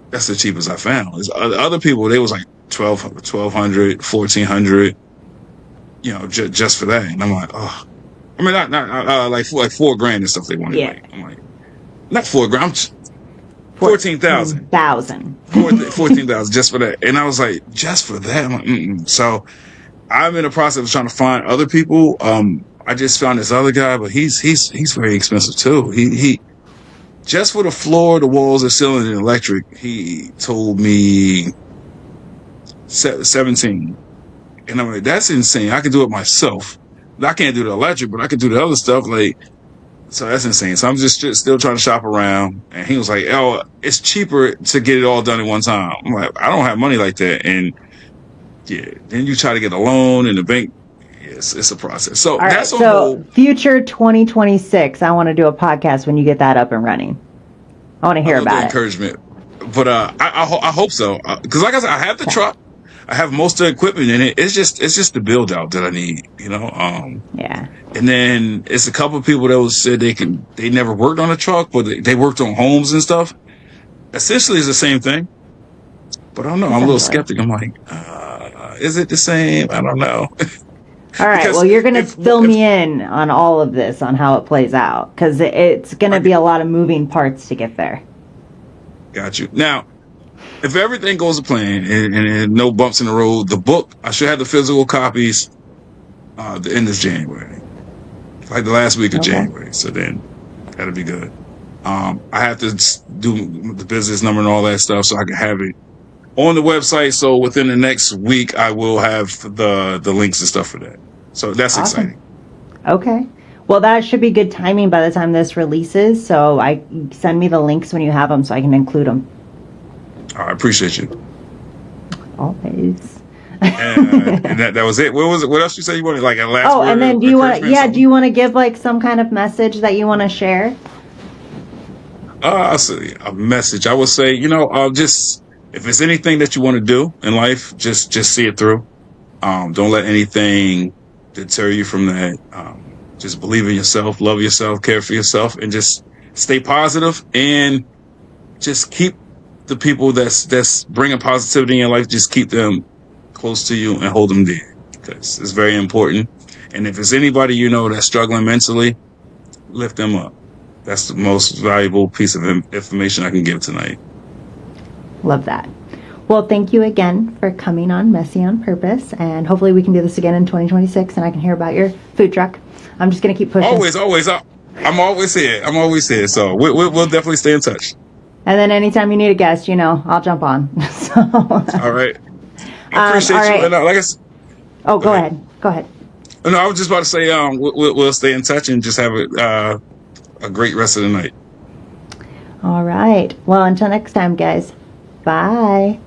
that's the cheapest I found. There's other people, they was like 1,200, 1,400, just for that. And I'm like, oh, I mean, not like $4,000 and stuff they wanted. Yeah. I'm like, not $4,000, 14,000. 14,000 just for that. And I was like, just for that? I'm like, mm-mm. So I'm in the process of trying to find other people. I just found this other guy, but he's very expensive too. He just for the floor, the walls, the ceiling, and electric, he told me 17. And I'm like, that's insane. I can do it myself. I can't do the electric, but I can do the other stuff. Like, so that's insane. So I'm just still trying to shop around. And he was like, oh, it's cheaper to get it all done at one time. I'm like, I don't have money like that. And yeah, then you try to get a loan in the bank. It's a process. So all that's right, so future 2026, I want to do a podcast when you get that up and running. I want to hear about it. Encouragement. But I hope so. Because like I said, I have the truck. I have most of the equipment in it. It's just the build out that I need, Yeah. And then it's a couple of people that said they never worked on a truck, but they worked on homes and stuff. Essentially, it's the same thing. But I don't know. I'm a little skeptic. I'm like, is it the same? I don't know. All right. Well, you're going to fill me in on all of this, on how it plays out, because it's going to be a lot of moving parts to get there. Got you. Now, if everything goes to plan and no bumps in the road, the book, I should have the physical copies the end of January, like the last week of January. So then that'll be good. I have to do the business number and all that stuff so I can have it on the website. So within the next week, I will have the links and stuff for that. So that's exciting. Okay. Well, that should be good timing by the time this releases. So send me the links when you have them so I can include them. I appreciate you. Always. And that was it. What was it? What else you said you wanted? Like a last word? And then do you want to give like some kind of message that you want to share? I'll say a message. I would say, just if it's anything that you want to do in life, just see it through. Don't let anything deter you from that. Just believe in yourself, love yourself, care for yourself, and just stay positive and just keep the people that's bringing positivity in your life, just keep them close to you and hold them dear, because it's very important. And if it's anybody that's struggling mentally, lift them up. That's the most valuable piece of information I can give tonight. Love that. Well, thank you again for coming on Messy on Purpose, and hopefully we can do this again in 2026 and I can hear about your food truck. I'm just going to keep pushing. Always. I'm always here. So we'll definitely stay in touch. And then anytime you need a guest, I'll jump on. So. All right. I appreciate you. And like I said, go ahead. Go ahead. No, I was just about to say, we'll stay in touch and just have a great rest of the night. All right. Well, until next time, guys. Bye.